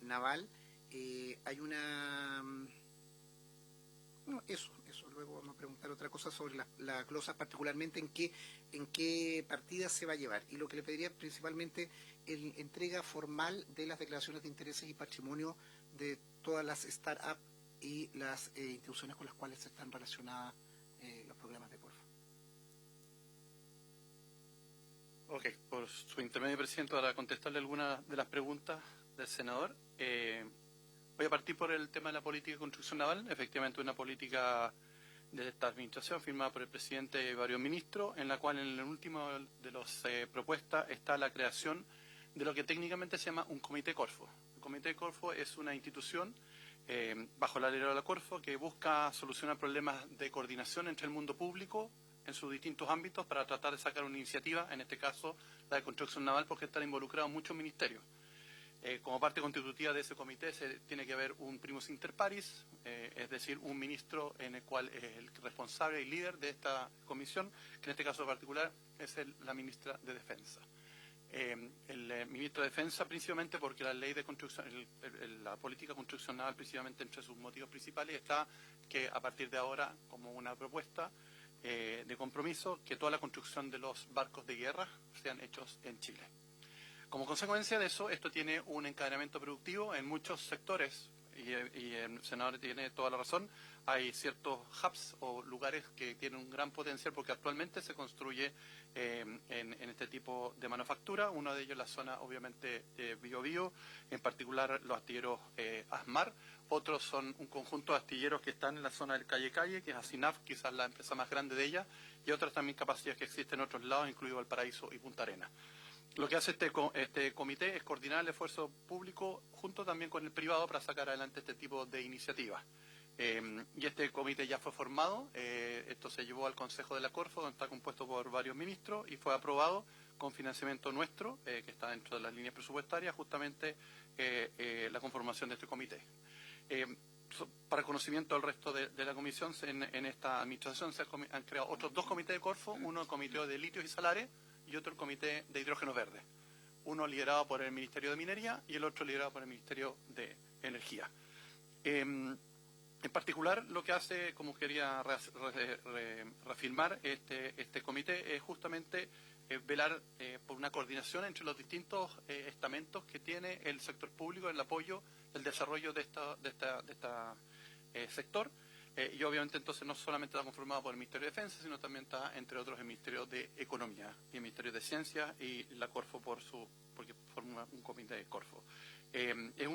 naval? Hay una... No, eso, luego vamos a preguntar otra cosa sobre la glosa, particularmente en qué partida se va a llevar. Y lo que le pediría principalmente es entrega formal de las declaraciones de intereses y patrimonio de todas las start-up y las instituciones con las cuales están relacionadas los programas de Corfo. Ok, por su intermedio, presidente, para contestarle algunas de las preguntas del senador. Voy a partir por el tema de la política de construcción naval. Efectivamente, una política de esta administración firmada por el presidente y varios ministros, en la cual en el último de las propuestas está la creación de lo que técnicamente se llama un comité Corfo. El comité Corfo es una institución bajo la ley de la Corfo que busca solucionar problemas de coordinación entre el mundo público en sus distintos ámbitos para tratar de sacar una iniciativa, en este caso la de construcción naval, porque están involucrados muchos ministerios. Como parte constitutiva de ese comité tiene que haber un primus inter pares, es decir, un ministro en el cual es el responsable y líder de esta comisión, que en este caso particular es la ministra de Defensa. El ministro de Defensa, principalmente porque la ley de construcción, la política de construcción naval, principalmente entre sus motivos principales está que a partir de ahora, como una propuesta de compromiso, que toda la construcción de los barcos de guerra sean hechos en Chile. Como consecuencia de eso, esto tiene un encadenamiento productivo en muchos sectores, y el senador tiene toda la razón. Hay ciertos hubs o lugares que tienen un gran potencial porque actualmente se construye en este tipo de manufactura. Uno de ellos la zona, obviamente, de Biobío, en particular los astilleros ASMAR. Otros son un conjunto de astilleros que están en la zona del Calle, que es ASINAF, quizás la empresa más grande de ella, y otras también capacidades que existen en otros lados, incluido Valparaíso y Punta Arenas. Lo que hace este comité es coordinar el esfuerzo público junto también con el privado para sacar adelante este tipo de iniciativas. Y este comité ya fue formado, esto se llevó al Consejo de la Corfo, donde está compuesto por varios ministros, y fue aprobado con financiamiento nuestro, que está dentro de las líneas presupuestarias, justamente la conformación de este comité. Para conocimiento del resto de la comisión, en esta administración se han creado otros dos comités de Corfo, uno el comité de litios y salares, y otro el comité de hidrógeno verde, uno liderado por el Ministerio de Minería y el otro liderado por el Ministerio de Energía. En particular, lo que hace, como quería reafirmar este comité, es justamente velar por una coordinación entre los distintos estamentos que tiene el sector público en el apoyo del desarrollo de este sector. Y obviamente entonces no solamente está conformado por el Ministerio de Defensa, sino también está, entre otros, el Ministerio de Economía y el Ministerio de Ciencias y la Corfo porque forma un comité de Corfo. Es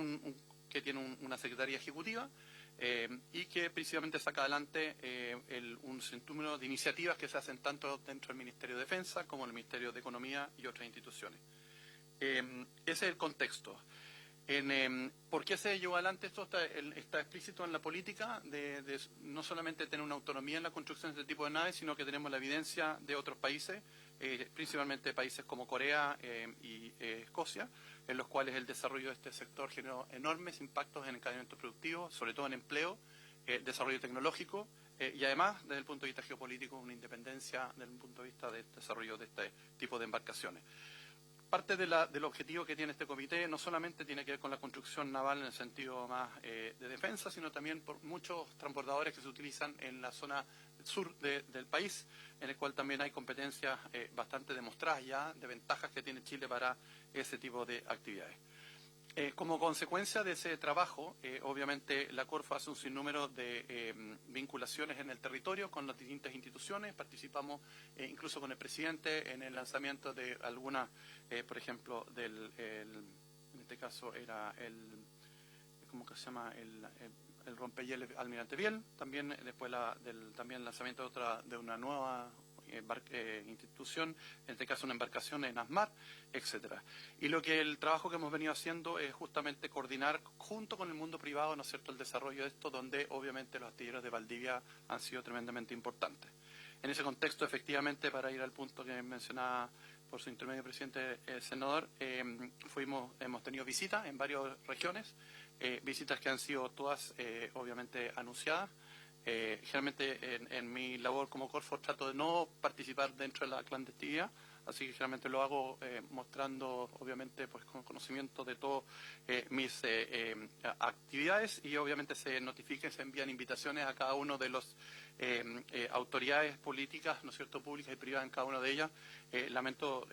que tiene una secretaría ejecutiva y que principalmente saca adelante un sinnúmero de iniciativas que se hacen tanto dentro del Ministerio de Defensa como en el Ministerio de Economía y otras instituciones. Ese es el contexto. ¿Por qué se llevó adelante esto? Está explícito en la política de no solamente tener una autonomía en la construcción de este tipo de naves, sino que tenemos la evidencia de otros países, principalmente países como Corea y Escocia, en los cuales el desarrollo de este sector generó enormes impactos en el encadenamiento productivo, sobre todo en empleo, desarrollo tecnológico y además, desde el punto de vista geopolítico, una independencia desde el punto de vista del desarrollo de este tipo de embarcaciones. Parte del objetivo que tiene este comité no solamente tiene que ver con la construcción naval en el sentido más de defensa, sino también por muchos transbordadores que se utilizan en la zona sur del país, en el cual también hay competencias bastante demostradas ya de ventajas que tiene Chile para ese tipo de actividades. Como consecuencia de ese trabajo, obviamente la Corfo hace un sinnúmero de vinculaciones en el territorio con las distintas instituciones. Participamos incluso con el presidente en el lanzamiento de algunas, por ejemplo, en este caso era ¿cómo que se llama? El rompehielos Almirante Biel. También después también el lanzamiento de una nueva institución, en este caso una embarcación en Asmar, etcétera. Y el trabajo que hemos venido haciendo es justamente coordinar junto con el mundo privado, ¿no es cierto?, el desarrollo de esto, donde obviamente los astilleros de Valdivia han sido tremendamente importantes. En ese contexto, efectivamente, para ir al punto que mencionaba por su intermedio presidente senador, hemos tenido visitas en varias regiones, visitas que han sido todas obviamente anunciadas. Generalmente en mi labor como Corfo trato de no participar dentro de la clandestinidad, así que generalmente lo hago mostrando obviamente pues con conocimiento de todas mis actividades, y obviamente se notifican, se envían invitaciones a cada uno de los autoridades políticas, ¿no es cierto?, públicas y privadas en cada una de ellas. Lamento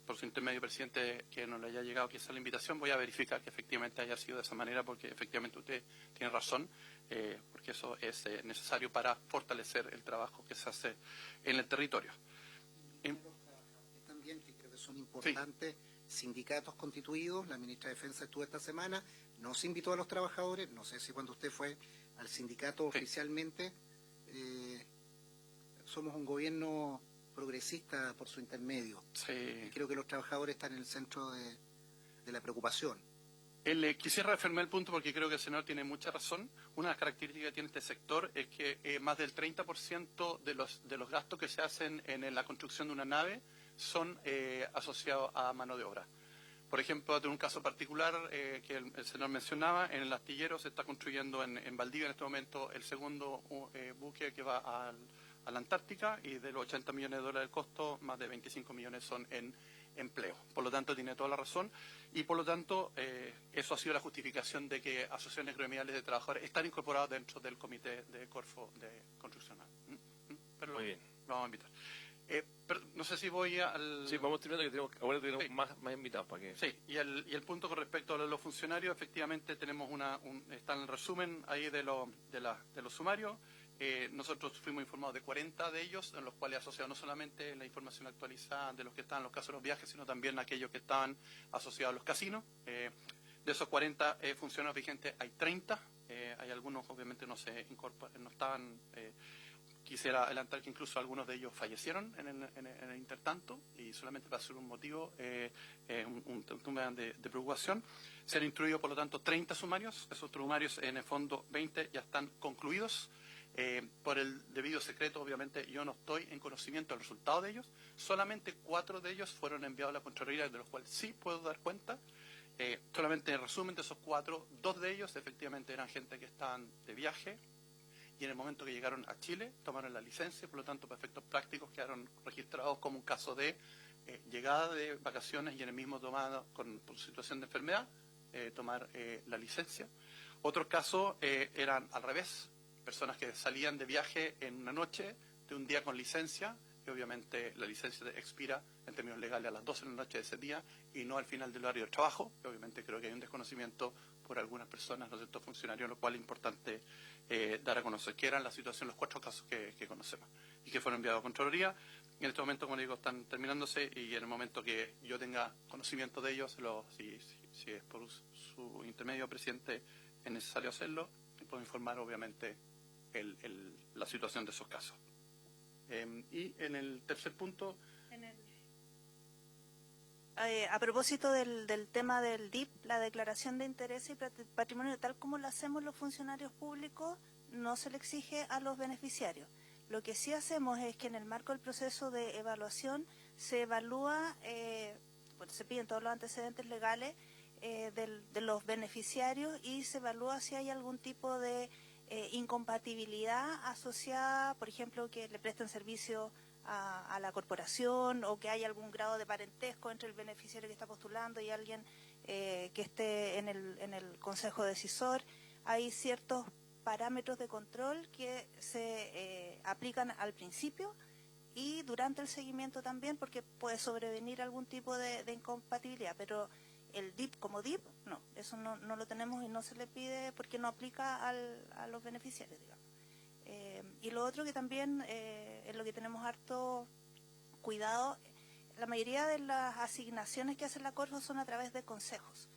por su intermedio, presidente, que no le haya llegado quizá la invitación. Voy a verificar que efectivamente haya sido de esa manera, porque efectivamente usted tiene razón, porque eso es necesario para fortalecer el trabajo que se hace en el territorio. También, que creo que son importantes, sindicatos constituidos. La ministra de Defensa estuvo esta semana, no se invitó a los trabajadores, no sé si cuando usted fue al sindicato oficialmente. Somos un gobierno progresista por su intermedio. Y creo que los trabajadores están en el centro de la preocupación. Quisiera reafirmar el punto porque creo que el senador tiene mucha razón. Una de las características que tiene este sector es que más del 30% de los gastos que se hacen en la construcción de una nave son asociados a mano de obra. Por ejemplo, de un caso particular que el senador mencionaba, en el astillero se está construyendo en Valdivia en este momento el segundo buque que va a la Antártica, y de los $80 millones del costo, más de 25 millones son en empleo. Por lo tanto, tiene toda la razón, y por lo tanto eso ha sido la justificación de que asociaciones gremiales de trabajadores están incorporadas dentro del comité de Corfo de construccional. Pero muy bien. Lo vamos a invitar. Pero no sé si voy al... Sí, vamos terminando, que ahora tenemos más invitados para que... Sí, y el punto con respecto a los funcionarios, efectivamente tenemos está en el resumen ahí de los sumarios. Nosotros fuimos informados de 40 de ellos, en los cuales asociados no solamente la información actualizada de los que estaban en los casos de los viajes, sino también aquellos que estaban asociados a los casinos. De esos 40 funcionarios vigentes hay 30, hay algunos obviamente no estaban... Quisiera adelantar que incluso algunos de ellos fallecieron en el intertanto, y solamente para ser un motivo, un tema de preocupación. Se han instruido, por lo tanto, 30 sumarios. Esos sumarios, en el fondo, 20 ya están concluidos. Por el debido secreto, obviamente, yo no estoy en conocimiento del resultado de ellos. Solamente 4 de ellos fueron enviados a la Contraloría, de los cuales sí puedo dar cuenta. Solamente en resumen de esos 4, 2 de ellos efectivamente eran gente que estaban de viaje, y en el momento que llegaron a Chile tomaron la licencia, por lo tanto, para efectos prácticos quedaron registrados como un caso de llegada de vacaciones y en el mismo tomado por situación de enfermedad, tomar la licencia. Otros casos eran al revés, personas que salían de viaje en una noche de un día con licencia, y obviamente la licencia expira en términos legales a las 12 de la noche de ese día y no al final del horario de trabajo. Y obviamente creo que hay un desconocimiento por algunas personas, ¿no es cierto?, funcionarios, lo cual es importante dar a conocer, que eran la situación, los 4 casos que conocemos y que fueron enviados a Contraloría. En este momento, como digo, están terminándose, y en el momento que yo tenga conocimiento de ellos, si es por su intermedio, presidente, es necesario hacerlo, y puedo informar obviamente la situación de esos casos. Y en el tercer punto... A propósito del tema del DIP, la declaración de interés y patrimonio, tal como lo hacemos los funcionarios públicos, no se le exige a los beneficiarios. Lo que sí hacemos es que en el marco del proceso de evaluación se evalúa, se piden todos los antecedentes legales de los beneficiarios, y se evalúa si hay algún tipo de incompatibilidad asociada, por ejemplo, que le presten servicio a la corporación, o que haya algún grado de parentesco entre el beneficiario que está postulando y alguien que esté en el consejo decisor. Hay ciertos parámetros de control que se aplican al principio y durante el seguimiento también, porque puede sobrevenir algún tipo de incompatibilidad, pero el DIP como DIP, no, eso no lo tenemos y no se le pide porque no aplica a los beneficiarios, digamos. Y lo otro que también en lo que tenemos harto cuidado, la mayoría de las asignaciones que hace la Corfo son a través de consejos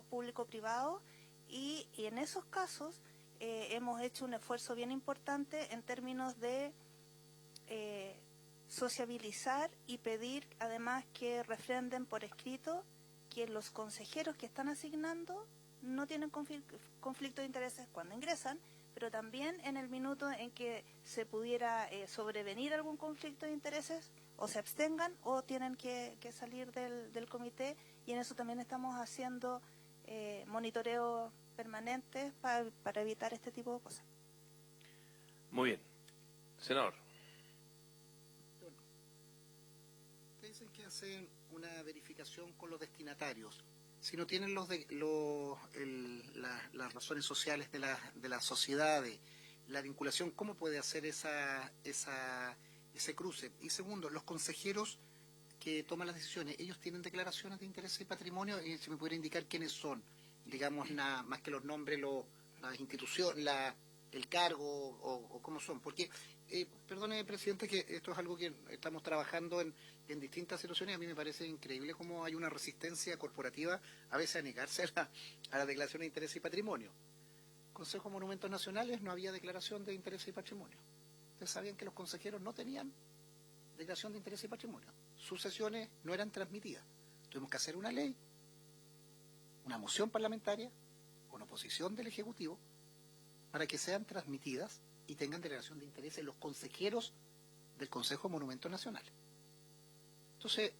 público-privados, y en esos casos hemos hecho un esfuerzo bien importante en términos de sociabilizar y pedir además que refrenden por escrito que los consejeros que están asignando no tienen conflicto de intereses cuando ingresan, pero también en el minuto en que se pudiera sobrevenir algún conflicto de intereses, o se abstengan o tienen que salir del comité, y en eso también estamos haciendo monitoreo permanente para evitar este tipo de cosas. Muy bien. Senador. Ustedes dicen que hacen una verificación con los destinatarios. Si no tienen las razones sociales de las sociedades, la vinculación, ¿cómo puede hacer ese cruce? Y segundo, los consejeros que toman las decisiones, ¿ellos tienen declaraciones de interés y patrimonio? Y si me pudiera indicar quiénes son, digamos, más que los nombres, las instituciones, el cargo o cómo son. Porque, perdone, presidente, que esto es algo que estamos trabajando en distintas situaciones. A mí me parece increíble cómo hay una resistencia corporativa a veces a negarse a la declaración de interés y patrimonio. Consejo de Monumentos Nacionales no había declaración de interés y patrimonio. Ustedes sabían que los consejeros no tenían declaración de interés y patrimonio. Sus sesiones no eran transmitidas. Tuvimos que hacer una ley, una moción parlamentaria, con oposición del Ejecutivo, para que sean transmitidas y tengan declaración de interés en los consejeros del Consejo de Monumentos Nacionales. Entonces,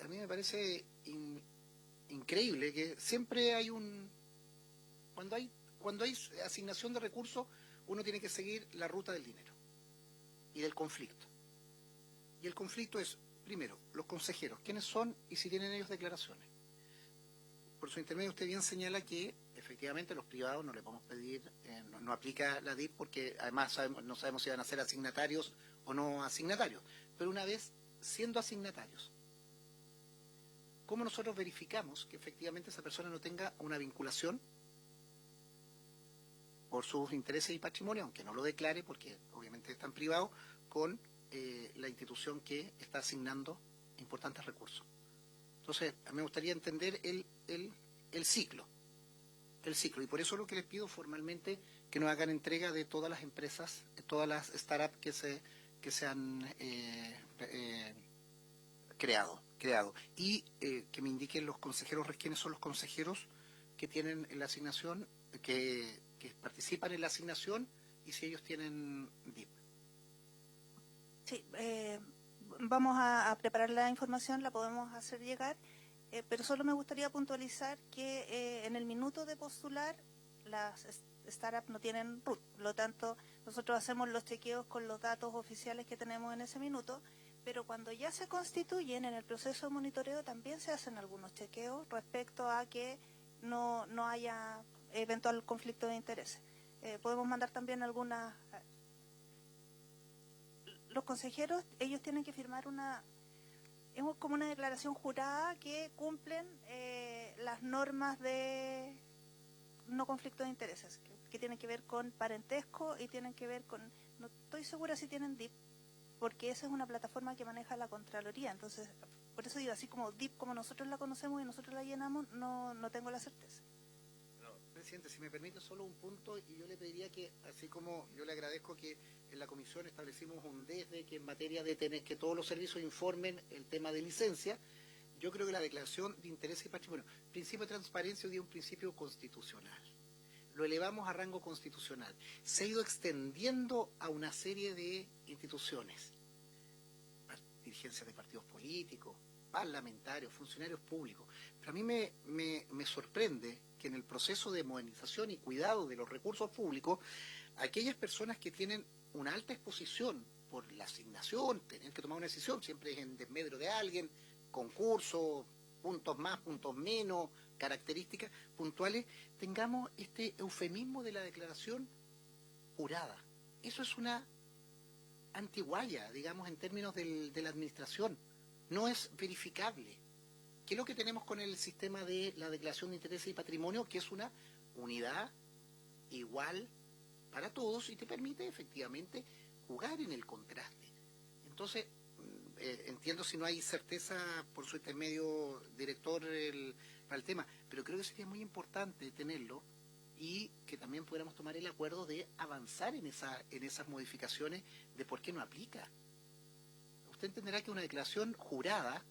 a mí me parece increíble que siempre hay cuando hay asignación de recursos, uno tiene que seguir la ruta del dinero y del conflicto. Y el conflicto es, primero, los consejeros, quiénes son y si tienen ellos declaraciones. Por su intermedio usted bien señala que efectivamente los privados no le podemos pedir, no aplica la DIP porque además no sabemos si van a ser asignatarios o no asignatarios. Pero una vez siendo asignatarios, ¿cómo nosotros verificamos que efectivamente esa persona no tenga una vinculación por sus intereses y patrimonio, aunque no lo declare porque obviamente están privados, con la institución que está asignando importantes recursos? Entonces, a mí me gustaría entender el ciclo, y por eso lo que les pido formalmente que nos hagan entrega de todas las empresas, de todas las startups que se han creado, y que me indiquen los consejeros, quiénes son los consejeros que tienen la asignación, que participan en la asignación, y si ellos tienen DIP. Sí, vamos a preparar la información, la podemos hacer llegar, pero solo me gustaría puntualizar que en el minuto de postular las startups no tienen RUT, por lo tanto nosotros hacemos los chequeos con los datos oficiales que tenemos en ese minuto, pero cuando ya se constituyen en el proceso de monitoreo también se hacen algunos chequeos respecto a que no haya eventual conflicto de intereses. Podemos mandar también algunas. Los consejeros, ellos tienen que firmar es como una declaración jurada que cumplen las normas de no conflicto de intereses, que tienen que ver con parentesco y tienen que ver con, no estoy segura si tienen DIP, porque esa es una plataforma que maneja la Contraloría, entonces, por eso digo, así como DIP, como nosotros la conocemos y nosotros la llenamos, no tengo la certeza. Presidente, si me permite solo un punto, y yo le pediría que, así como yo le agradezco que en la comisión establecimos un desde que en materia de tener que todos los servicios informen el tema de licencia, yo creo que la declaración de interés y patrimonio, principio de transparencia, hoy día un principio constitucional. Lo elevamos a rango constitucional. Se ha ido extendiendo a una serie de instituciones, dirigencias de partidos políticos, parlamentarios, funcionarios públicos. Pero a mí me sorprende que en el proceso de modernización y cuidado de los recursos públicos, aquellas personas que tienen una alta exposición por la asignación, tener que tomar una decisión, siempre es en desmedro de alguien, concurso, puntos más, puntos menos, características puntuales, tengamos este eufemismo de la declaración jurada. Eso es una antiguaya, digamos, en términos de la administración. No es verificable. ¿qué es lo que tenemos con el sistema de la declaración de intereses y patrimonio? Que es una unidad igual para todos y te permite efectivamente jugar en el contraste. Entonces, entiendo si no hay certeza por su intermedio, director, para el tema, pero creo que sería muy importante tenerlo y que también pudiéramos tomar el acuerdo de avanzar en esas modificaciones de por qué no aplica. Usted entenderá que una declaración jurada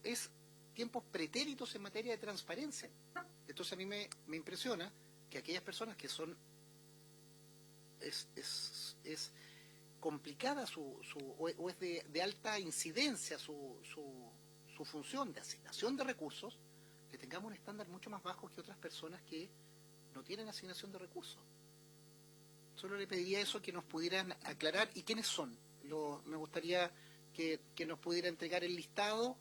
es tiempos pretéritos en materia de transparencia. Entonces a mí me impresiona que aquellas personas que son es complicada o es de alta incidencia su función de asignación de recursos, que tengamos un estándar mucho más bajo que otras personas que no tienen asignación de recursos. Solo le pediría eso, que nos pudieran aclarar y quiénes son. Me gustaría que nos pudiera entregar el listado.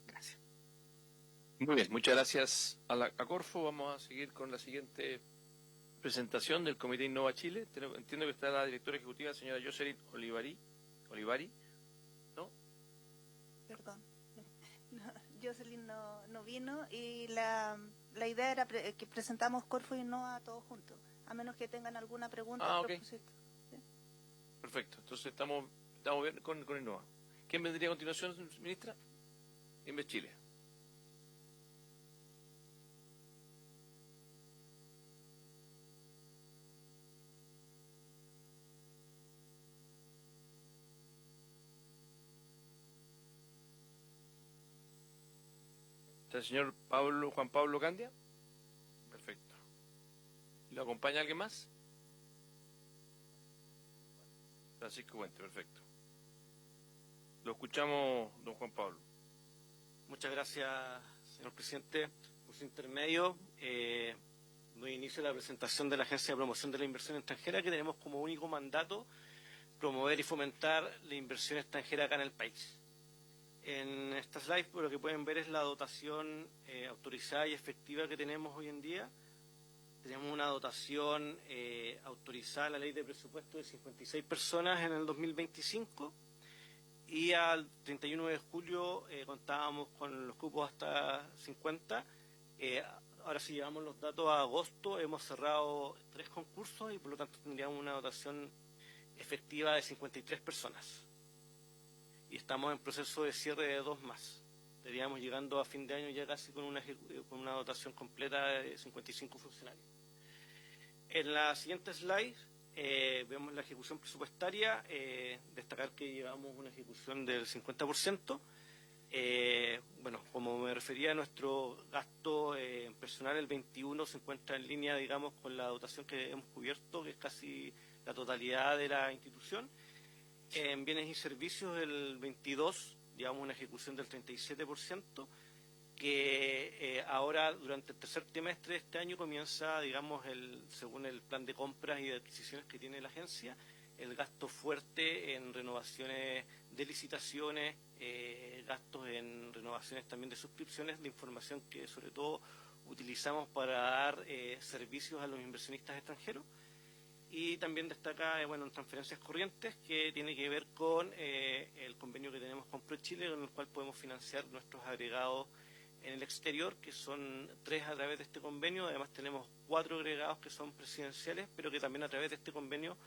Gracias. Muy bien, muchas gracias a Corfo. Vamos a seguir con la siguiente presentación del Comité Innova Chile. Entiendo que está la directora ejecutiva, señora Jocelyn Olivari. ¿No? Perdón. No, Jocelyn no vino y la idea era que presentamos Corfo y Innova todos juntos, a menos que tengan alguna pregunta. Ok. ¿Sí? Perfecto. Entonces estamos bien con Innova. ¿Quién vendría a continuación, ministra? Inves Chile. ¿Está el señor Juan Pablo Candia? Perfecto. ¿Lo acompaña alguien más? Francisco Puente, perfecto. Lo escuchamos, don Juan Pablo. Muchas gracias, señor presidente. Por su intermedio, doy inicio a la presentación de la Agencia de Promoción de la Inversión Extranjera, que tenemos como único mandato promover y fomentar la inversión extranjera acá en el país. En esta slide, por lo que pueden ver, es la dotación autorizada y efectiva que tenemos hoy en día. Tenemos una dotación autorizada en la ley de presupuesto de 56 personas en el 2025 y al 31 de julio contábamos con los cupos hasta 50. Ahora si llevamos los datos a agosto, hemos cerrado 3 concursos y por lo tanto tendríamos una dotación efectiva de 53 personas. Y estamos en proceso de cierre de 2 más. Estaríamos llegando a fin de año ya casi con una dotación completa de 55 funcionarios. En la siguiente slide vemos la ejecución presupuestaria. Destacar que llevamos una ejecución del 50%. Bueno, como me refería, nuestro gasto personal, el 21, se encuentra en línea, digamos, con la dotación que hemos cubierto, que es casi la totalidad de la institución. En bienes y servicios, el 22, digamos, una ejecución del 37%, que ahora, durante el tercer trimestre de este año, comienza, digamos, según el plan de compras y de adquisiciones que tiene la agencia, el gasto fuerte en renovaciones de licitaciones, gastos en renovaciones también de suscripciones, de información que sobre todo utilizamos para dar servicios a los inversionistas extranjeros. Y también destaca, bueno, en transferencias corrientes, que tiene que ver con el convenio que tenemos con ProChile, con el cual podemos financiar nuestros agregados en el exterior, que son 3 a través de este convenio. Además tenemos 4 agregados que son presidenciales, pero que también a través de este convenio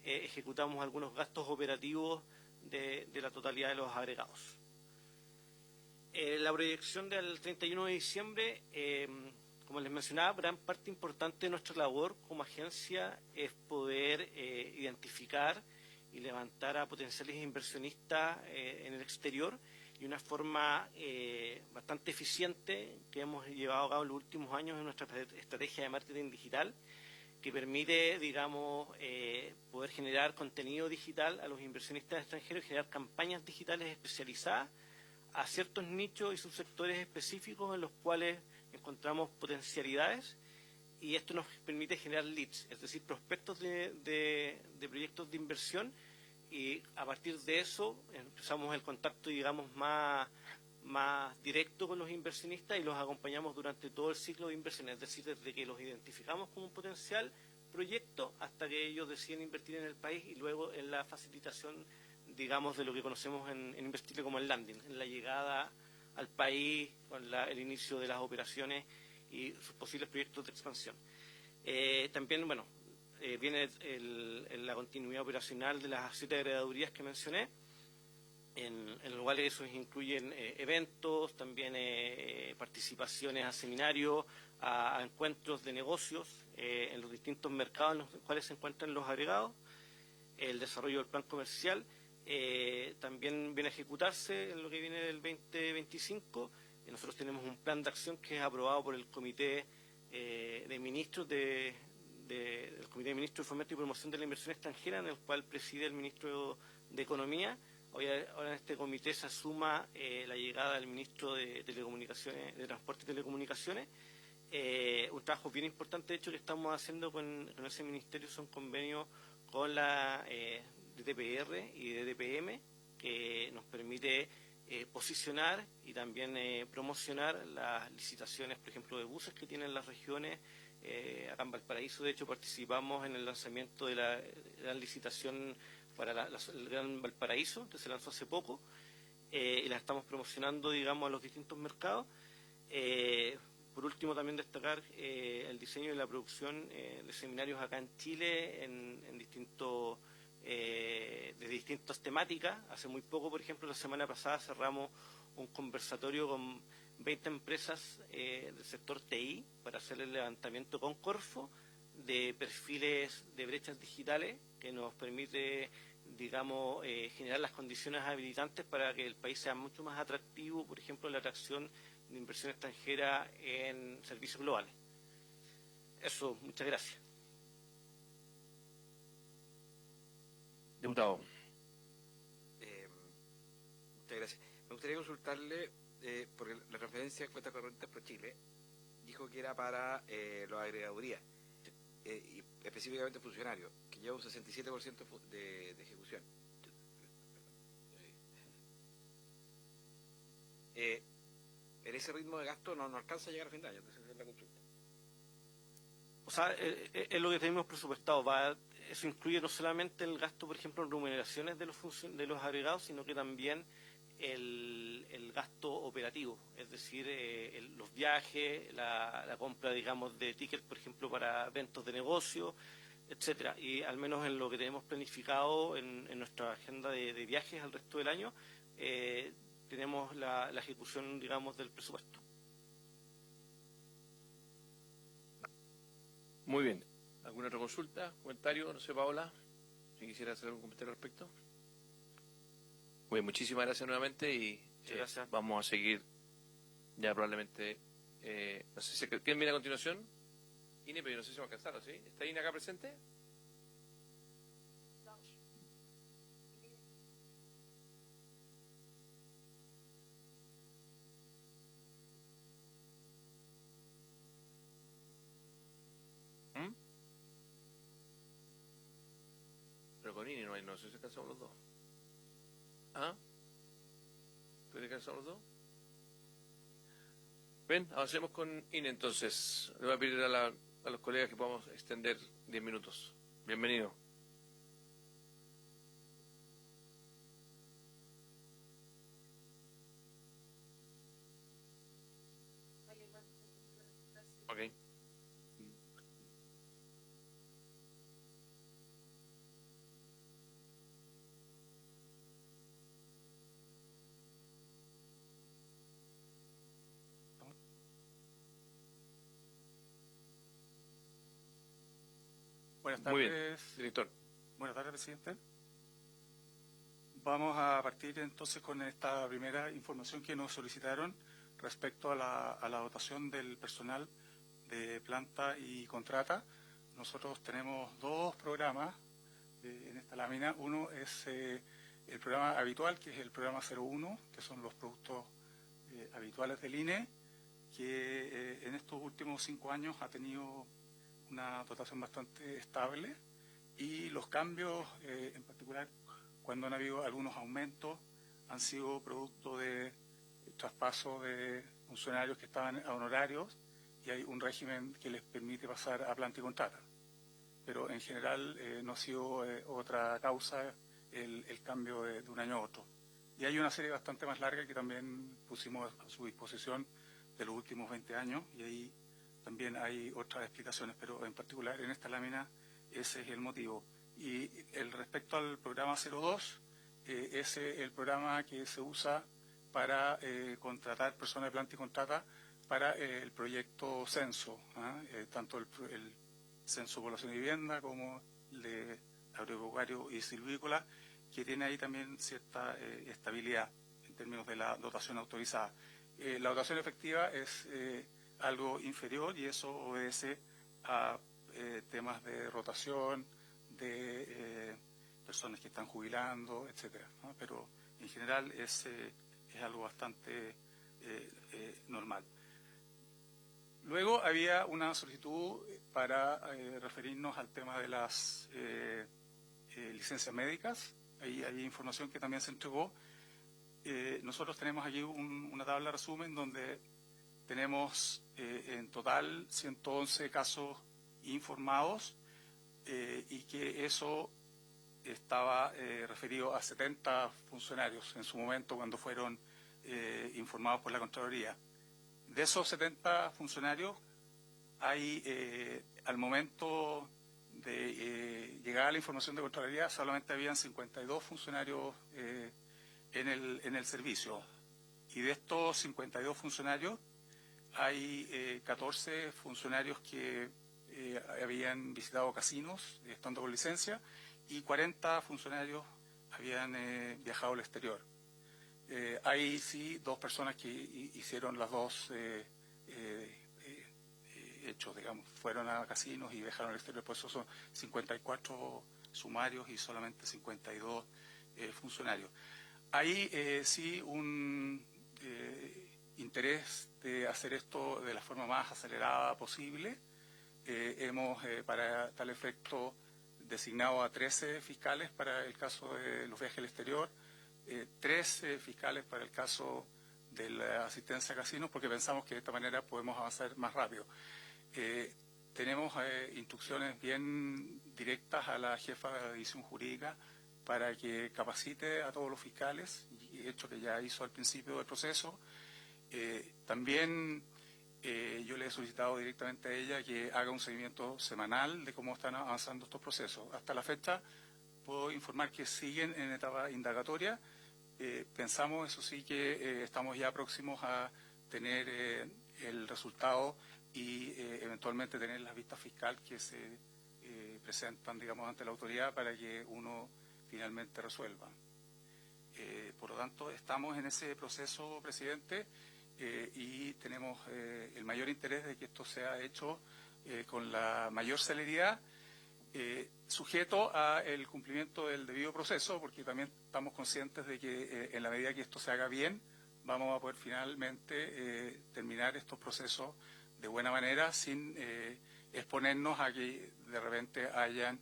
ejecutamos algunos gastos operativos de la totalidad de los agregados. La proyección del 31 de diciembre, como les mencionaba, gran parte importante de nuestra labor como agencia es poder identificar y levantar a potenciales inversionistas en el exterior, y una forma bastante eficiente que hemos llevado a cabo en los últimos años en nuestra estrategia de marketing digital, que permite, digamos, poder generar contenido digital a los inversionistas extranjeros y generar campañas digitales especializadas a ciertos nichos y subsectores específicos en los cuales encontramos potencialidades, y esto nos permite generar leads, es decir, prospectos de proyectos de inversión, y a partir de eso empezamos el contacto, digamos, más directo con los inversionistas y los acompañamos durante todo el ciclo de inversión, es decir, desde que los identificamos como un potencial, proyecto hasta que ellos deciden invertir en el país y luego en la facilitación, digamos, de lo que conocemos en Invertible como el landing, en la llegada al país, con el inicio de las operaciones y sus posibles proyectos de expansión. También, bueno, viene la continuidad operacional de las 7 agregadurías que mencioné, en los cuales esos incluyen eventos, también participaciones a seminarios, a encuentros de negocios en los distintos mercados en los cuales se encuentran los agregados, el desarrollo del plan comercial. También viene a ejecutarse en lo que viene del 2025. Nosotros tenemos un plan de acción que es aprobado por el Comité de Ministros del Comité de Ministros de Fomento y Promoción de la Inversión Extranjera, en el cual preside el Ministro de Economía. Ahora en este comité se asuma la llegada del Ministro de Telecomunicaciones, de Transporte y Telecomunicaciones. Un trabajo bien importante, de hecho, que estamos haciendo con ese ministerio son convenios con la DTPR y DTPM, que nos permite posicionar y también promocionar las licitaciones, por ejemplo, de buses que tienen las regiones. Acá en Valparaíso, de hecho, participamos en el lanzamiento de la gran licitación para el Gran Valparaíso, que se lanzó hace poco, y la estamos promocionando, digamos, a los distintos mercados. Por último, también destacar el diseño y la producción de seminarios acá en Chile de distintas temáticas. Hace muy poco, por ejemplo, la semana pasada cerramos un conversatorio con 20 empresas del sector TI para hacer el levantamiento con Corfo de perfiles de brechas digitales que nos permite, digamos, generar las condiciones habilitantes para que el país sea mucho más atractivo, por ejemplo, la atracción de inversión extranjera en servicios globales. Eso, muchas gracias. Diputado. Muchas gracias. Me gustaría consultarle, porque la transferencia de cuentas corrientes por Chile dijo que era para los agregadurías, y específicamente funcionarios, que lleva un 67% de ejecución. En ese ritmo de gasto no alcanza a llegar a fin de año, entonces es la consulta. O sea, es lo que tenemos presupuestado. Eso incluye no solamente el gasto, por ejemplo, en remuneraciones de los agregados, sino que también el gasto operativo, es decir, los viajes, la compra, digamos, de tickets, por ejemplo, para eventos de negocio, etcétera. Y al menos en lo que tenemos planificado en nuestra agenda de viajes al resto del año, tenemos la ejecución, digamos, del presupuesto. Muy bien. ¿Alguna otra consulta? ¿Comentario? No sé, Paola, si quisiera hacer algún comentario al respecto. Muy bien, muchísimas gracias nuevamente y gracias. Vamos a seguir ya probablemente. No sé si ¿quién viene a continuación? Ine, pero yo no sé si vamos a alcanzar, ¿sí? ¿Está Ine acá presente? Pero con Ine no sé si alcanzamos los dos. ¿Ah? ¿Puede alcanzar los dos? Bien, avancemos con Ine entonces. Le voy a pedir a los colegas que podamos extender 10 minutos. Bienvenido. Ok. Buenas Muy bien, tardes, director. Buenas tardes, presidente. Vamos a partir entonces con esta primera información que nos solicitaron respecto a la dotación del personal de planta y contrata. Nosotros tenemos dos programas en esta lámina. Uno es el programa habitual, que es el programa 01, que son los productos habituales del INE, que en estos últimos 5 años ha tenido una dotación bastante estable, y los cambios, en particular, cuando han habido algunos aumentos, han sido producto de traspaso de funcionarios que estaban a honorarios, y hay un régimen que les permite pasar a planta y contrata. pero en general no ha sido otra causa el cambio de un año a otro. Y hay una serie bastante más larga que también pusimos a su disposición de los últimos 20 años, y ahí también hay otras explicaciones, pero en particular en esta lámina ese es el motivo. Y respecto al programa 02, ese es el programa que se usa para contratar personas de planta y contrata para el proyecto censo, tanto el censo población y vivienda como el de agropecuario y silvícola, que tiene ahí también cierta estabilidad en términos de la dotación autorizada. La dotación efectiva es algo inferior, y eso obedece a temas de rotación, de personas que están jubilando, etcétera, ¿no? Pero en general es algo bastante normal. Luego había una solicitud para referirnos al tema de las licencias médicas. Ahí hay información que también se entregó. Nosotros tenemos aquí una tabla de resumen donde tenemos en total 111 casos informados, y que eso estaba referido a 70 funcionarios en su momento cuando fueron informados por la Contraloría. De esos 70 funcionarios, hay al momento de llegar a la información de Contraloría solamente habían 52 funcionarios en el servicio. Y de estos 52 funcionarios, hay 14 funcionarios que habían visitado casinos estando con licencia, y 40 funcionarios habían viajado al exterior. Hay sí 2 personas que hicieron las dos hechos, digamos, fueron a casinos y viajaron al exterior, por eso son 54 sumarios y solamente 52 funcionarios. Hay sí un interés de hacer esto de la forma más acelerada posible. Hemos, para tal efecto, designado a 13 fiscales para el caso de los viajes al exterior, 13 fiscales para el caso de la asistencia a casinos, porque pensamos que de esta manera podemos avanzar más rápido. Tenemos instrucciones bien directas a la jefa de la división jurídica para que capacite a todos los fiscales, y hecho que ya hizo al principio del proceso. También yo le he solicitado directamente a ella que haga un seguimiento semanal de cómo están avanzando estos procesos. Hasta la fecha puedo informar que siguen en etapa indagatoria. Pensamos, eso sí, que estamos ya próximos a tener el resultado y eventualmente tener las vistas fiscal que se presentan, digamos, ante la autoridad para que uno finalmente resuelva. Por lo tanto, estamos en ese proceso, presidente, y tenemos el mayor interés de que esto sea hecho con la mayor celeridad, sujeto a el cumplimiento del debido proceso, porque también estamos conscientes de que en la medida que esto se haga bien, vamos a poder finalmente terminar estos procesos de buena manera, sin exponernos a que de repente hayan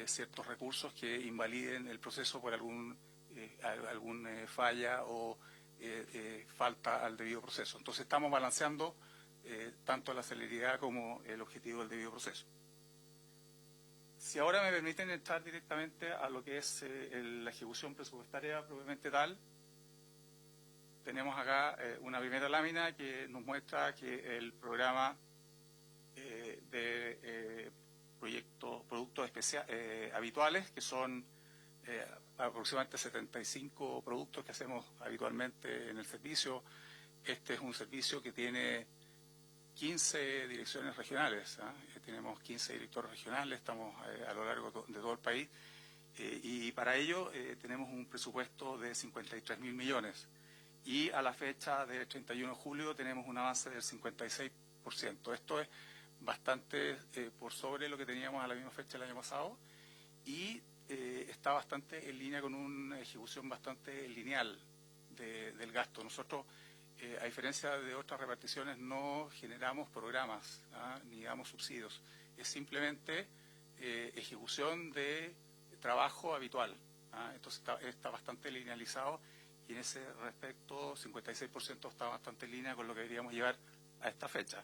ciertos recursos que invaliden el proceso por algún falla o falta al debido proceso. Entonces estamos balanceando tanto la celeridad como el objetivo del debido proceso. Si ahora me permiten entrar directamente a lo que es la ejecución presupuestaria propiamente tal, tenemos acá una primera lámina que nos muestra que el programa de productos habituales, que son aproximadamente 75 productos que hacemos habitualmente en el servicio. Este es un servicio que tiene 15 direcciones regionales, tenemos 15 directores regionales, estamos a lo largo de todo el país, y para ello tenemos un presupuesto de 53.000 millones, y a la fecha del 31 de julio tenemos un avance del 56%. Esto es bastante por sobre lo que teníamos a la misma fecha del año pasado, y está bastante en línea con una ejecución bastante lineal del gasto. Nosotros, a diferencia de otras reparticiones, no generamos programas ni damos subsidios. Es simplemente ejecución de trabajo habitual. Entonces está bastante linealizado, y en ese respecto 56% está bastante en línea con lo que deberíamos llevar a esta fecha.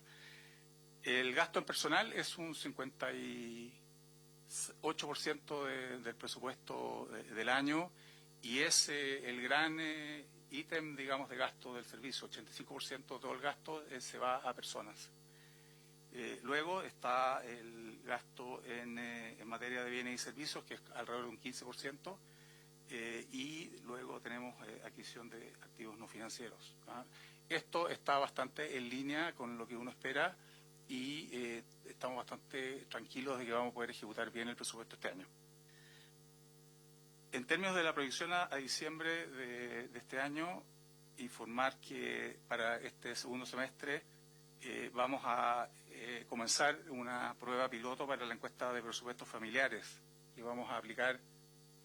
El gasto en personal es un 56%, 8% del presupuesto del año, y es el gran ítem, digamos, de gasto del servicio. 85% de todo el gasto se va a personas. Luego está el gasto en materia de bienes y servicios, que es alrededor de un 15%, y luego tenemos adquisición de activos no financieros. Esto está bastante en línea con lo que uno espera, y estamos bastante tranquilos de que vamos a poder ejecutar bien el presupuesto este año. En términos de la proyección a diciembre de este año, informar que para este segundo semestre vamos a comenzar una prueba piloto para la encuesta de presupuestos familiares que vamos a aplicar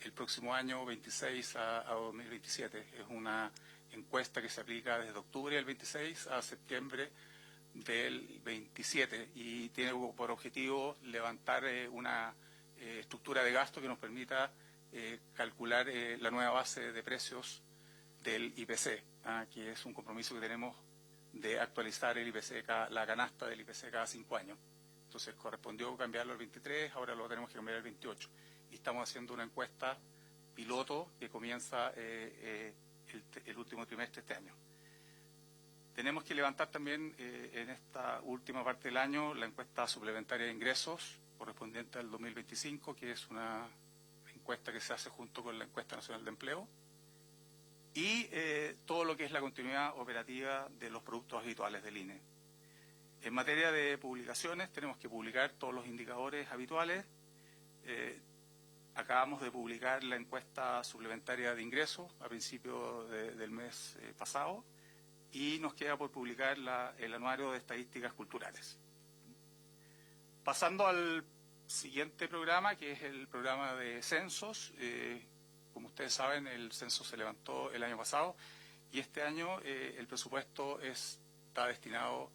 el próximo año 26 a 2027. Es una encuesta que se aplica desde octubre del 26 a septiembre del 27 y tiene por objetivo levantar una estructura de gasto que nos permita calcular la nueva base de precios del IPC, que es un compromiso que tenemos de actualizar el IPC, la canasta del IPC cada 5 años. Entonces correspondió cambiarlo al 23, ahora lo tenemos que cambiar al 28. Y estamos haciendo una encuesta piloto que comienza el último trimestre de este año. Tenemos que levantar también en esta última parte del año la encuesta suplementaria de ingresos correspondiente al 2025, que es una encuesta que se hace junto con la encuesta nacional de empleo, y todo lo que es la continuidad operativa de los productos habituales del INE. En materia de publicaciones, tenemos que publicar todos los indicadores habituales. Acabamos de publicar la encuesta suplementaria de ingresos a principios del mes pasado, y nos queda por publicar el anuario de estadísticas culturales. Pasando al siguiente programa, que es el programa de censos. Como ustedes saben, el censo se levantó el año pasado, y este año el presupuesto está destinado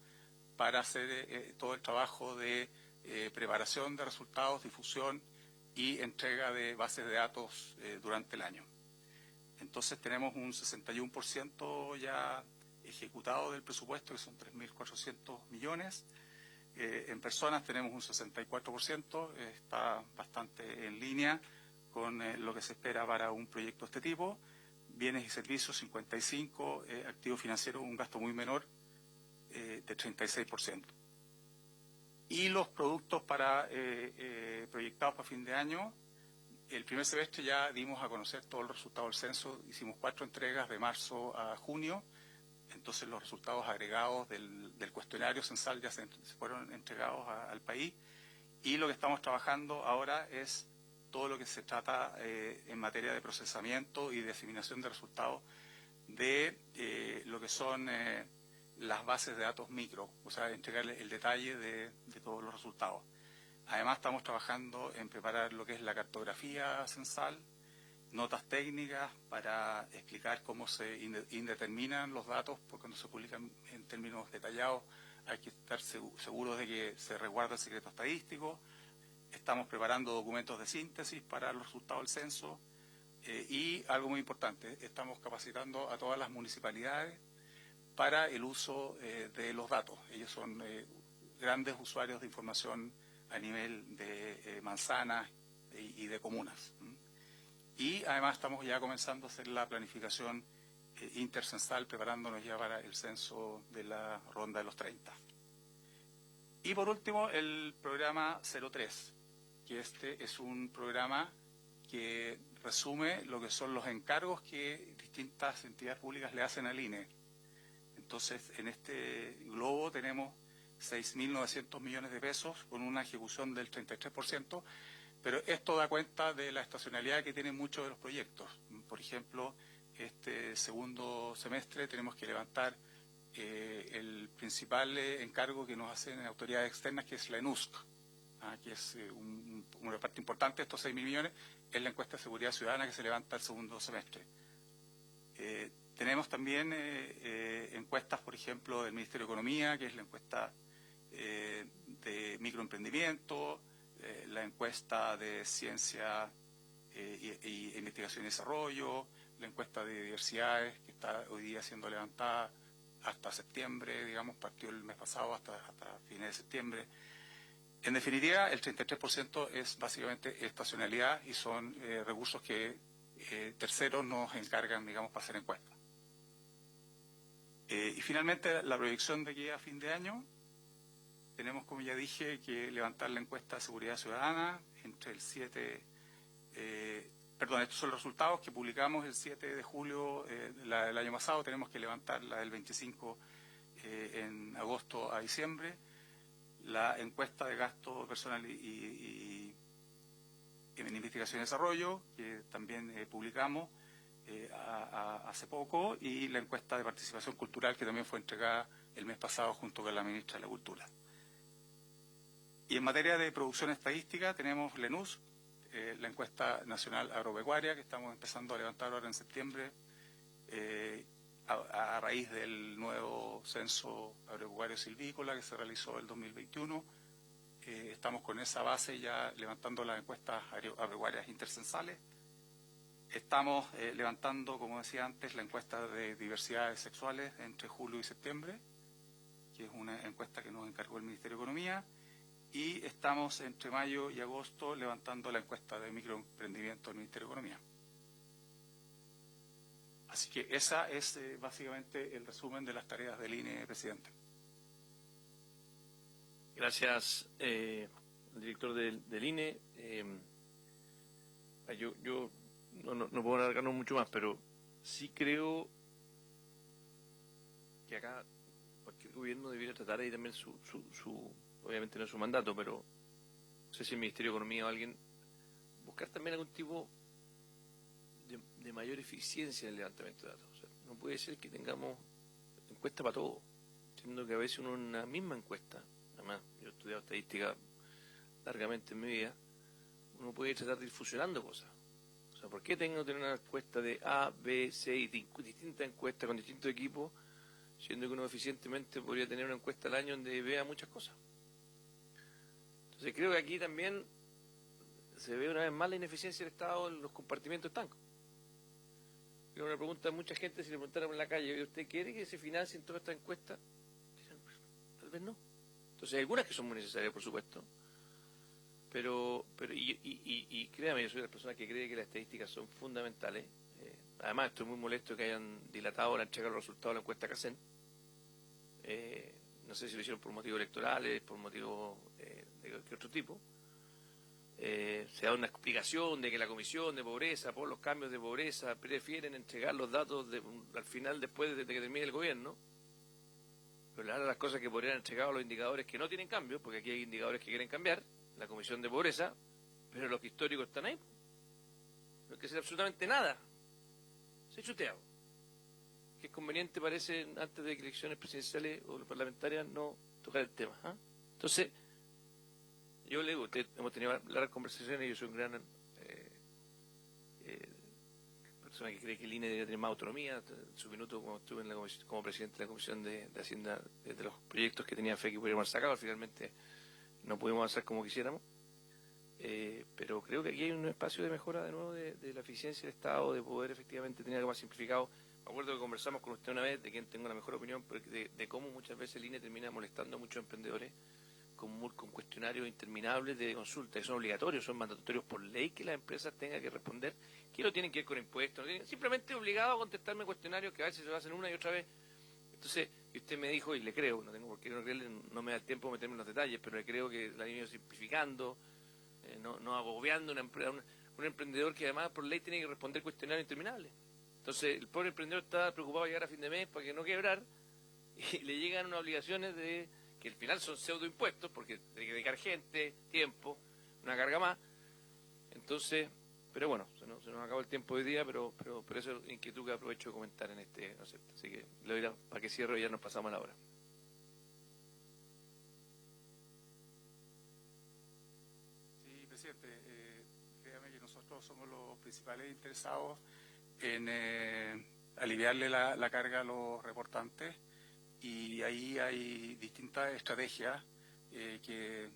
para hacer todo el trabajo de preparación de resultados, difusión y entrega de bases de datos durante el año. Entonces tenemos un 61% ya ejecutado del presupuesto, que son 3.400 millones. En personas tenemos un 64%, está bastante en línea con lo que se espera para un proyecto de este tipo. Bienes y servicios, 55%, activos financieros, un gasto muy menor, de 36%. Y los productos proyectados para fin de año, el primer semestre ya dimos a conocer todos los resultados del censo, hicimos 4 entregas de marzo a junio. Entonces los resultados agregados del cuestionario censal ya se fueron entregados al país, y lo que estamos trabajando ahora es todo lo que se trata en materia de procesamiento y diseminación de resultados de lo que son las bases de datos micro, o sea, entregarle el detalle de todos los resultados. Además estamos trabajando en preparar lo que es la cartografía censal, notas técnicas para explicar cómo se indeterminan los datos, porque cuando se publican en términos detallados hay que estar seguros de que se resguarda el secreto estadístico. Estamos preparando documentos de síntesis para los resultados del censo, y algo muy importante, estamos capacitando a todas las municipalidades para el uso de los datos. Ellos son grandes usuarios de información a nivel de manzanas y de comunas. Y además estamos ya comenzando a hacer la planificación intercensal, preparándonos ya para el censo de la ronda de los 30. Y por último, el programa 03, que este es un programa que resume lo que son los encargos que distintas entidades públicas le hacen al INE. Entonces, en este globo tenemos 6.900 millones de pesos con una ejecución del 33%, pero esto da cuenta de la estacionalidad que tienen muchos de los proyectos. Por ejemplo, este segundo semestre tenemos que levantar el principal encargo que nos hacen autoridades externas, que es la ENUSC, que es una parte importante de estos 6.000 millones, es la encuesta de seguridad ciudadana que se levanta el segundo semestre. Tenemos también encuestas, por ejemplo, del Ministerio de Economía, que es la encuesta de microemprendimiento, la encuesta de ciencia y investigación y desarrollo, la encuesta de diversidades, que está hoy día siendo levantada hasta septiembre, digamos, partió el mes pasado hasta fines de septiembre. En definitiva, el 33% es básicamente estacionalidad y son recursos que terceros nos encargan, digamos, para hacer encuestas. Y finalmente, la proyección de aquí a fin de año, tenemos, como ya dije, que levantar la encuesta de seguridad ciudadana entre el 7... estos son los resultados que publicamos el 7 de julio del año pasado. Tenemos que levantarla del 25 en agosto a diciembre. La encuesta de gasto personal y en investigación y desarrollo, que también publicamos hace poco, y la encuesta de participación cultural, que también fue entregada el mes pasado junto con la ministra de la Cultura. Y en materia de producción estadística tenemos LENUS, la encuesta nacional agropecuaria, que estamos empezando a levantar ahora en septiembre, a raíz del nuevo censo agropecuario silvícola que se realizó el 2021. Estamos con esa base ya levantando las encuestas agropecuarias intercensales. Estamos levantando, como decía antes, la encuesta de diversidades sexuales entre julio y septiembre, que es una encuesta que nos encargó el Ministerio de Economía. Y estamos entre mayo y agosto levantando la encuesta de microemprendimiento del Ministerio de Economía. Así que esa es básicamente el resumen de las tareas del INE, presidente. Gracias, director del INE. Yo no puedo alargarnos mucho más, pero sí creo que acá cualquier gobierno debiera tratar ahí también obviamente no es su mandato, pero no sé si el Ministerio de Economía o alguien, buscar también algún tipo de mayor eficiencia en el levantamiento de datos. O sea, no puede ser que tengamos encuesta para todo, siendo que a veces uno en una misma encuesta, además yo he estudiado estadística largamente en mi vida, uno puede tratar de ir fusionando cosas. O sea, ¿por qué tengo que tener una encuesta de A, B, C y distintas encuestas con distintos equipos, siendo que uno eficientemente podría tener una encuesta al año donde vea muchas cosas? Entonces creo que aquí también se ve una vez más la ineficiencia del Estado en los compartimientos estancos. Yo una pregunta a mucha gente, si le preguntaran en la calle, ¿usted quiere que se financien todas estas encuestas? Dicen, tal vez no. Entonces hay algunas que son muy necesarias, por supuesto, pero créame, yo soy de las personas que cree que las estadísticas son fundamentales. Además estoy muy molesto que hayan dilatado la entrega de los resultados de la encuesta CACEN. No sé si lo hicieron por motivos electorales, por motivos de otro tipo. Se da una explicación de que la Comisión de Pobreza, por los cambios de pobreza, prefieren entregar los datos al final, después de que termine el gobierno. Pero le dan las cosas que podrían entregar a los indicadores que no tienen cambios, porque aquí hay indicadores que quieren cambiar, la Comisión de Pobreza, pero los históricos están ahí. No hay que hacer absolutamente nada. Se ha chuteado. Que es conveniente, parece, antes de elecciones presidenciales o parlamentarias, no tocar el tema. Entonces, yo le digo, hemos tenido largas conversaciones, yo soy un gran persona que cree que el INE debe tener más autonomía. En su minuto, cuando estuve como presidente de la Comisión de Hacienda, de los proyectos que tenía fe que pudiéramos sacar, finalmente no pudimos avanzar como quisiéramos. Pero creo que aquí hay un espacio de mejora de nuevo de la eficiencia del Estado, de poder efectivamente tener algo más simplificado. Me acuerdo que conversamos con usted una vez, de quien tengo la mejor opinión, de cómo muchas veces el INE termina molestando a muchos emprendedores con cuestionarios interminables de consulta, que son obligatorios, son mandatorios por ley que las empresas tengan que responder, que no tienen que ver con impuestos, no tienen, simplemente obligados a contestarme cuestionarios que a veces se hacen una y otra vez. Entonces, y usted me dijo, y le creo, no tengo por qué no creerle, no me da el tiempo de meterme en los detalles, pero le creo que la han ido simplificando, no agobiando un emprendedor que además por ley tiene que responder cuestionarios interminables. Entonces, el pobre emprendedor está preocupado de llegar a fin de mes para que no quebrar, y le llegan unas obligaciones que al final son pseudoimpuestos, porque tiene que dedicar gente, tiempo, una carga más. Entonces, pero bueno, se nos acabó el tiempo hoy día, pero eso es inquietud que aprovecho de comentar en este concepto. Así que le doy para que cierre y ya nos pasamos a la hora. Sí, presidente, créame que nosotros somos los principales interesados en aliviarle la carga a los reportantes. Y ahí hay distintas estrategias que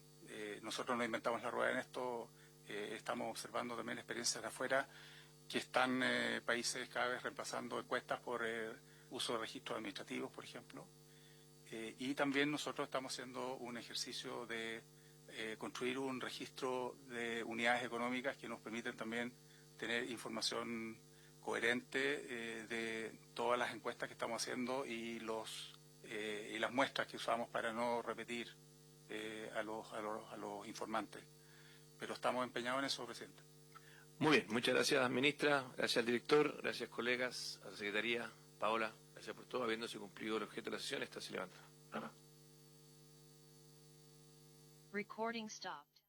nosotros no inventamos la rueda en esto, estamos observando también experiencias de afuera que están países cada vez reemplazando encuestas por uso de registros administrativos, por ejemplo. Y también nosotros estamos haciendo un ejercicio de construir un registro de unidades económicas que nos permiten también tener información coherente de todas las encuestas que estamos haciendo y las muestras que usamos para no repetir a los informantes. Pero estamos empeñados en eso, presidente. Muy bien, muchas gracias, ministra, gracias al director, gracias, colegas, a la secretaría. Paola, gracias por todo. Habiéndose cumplido el objeto de la sesión, esta se levanta. Recording stopped.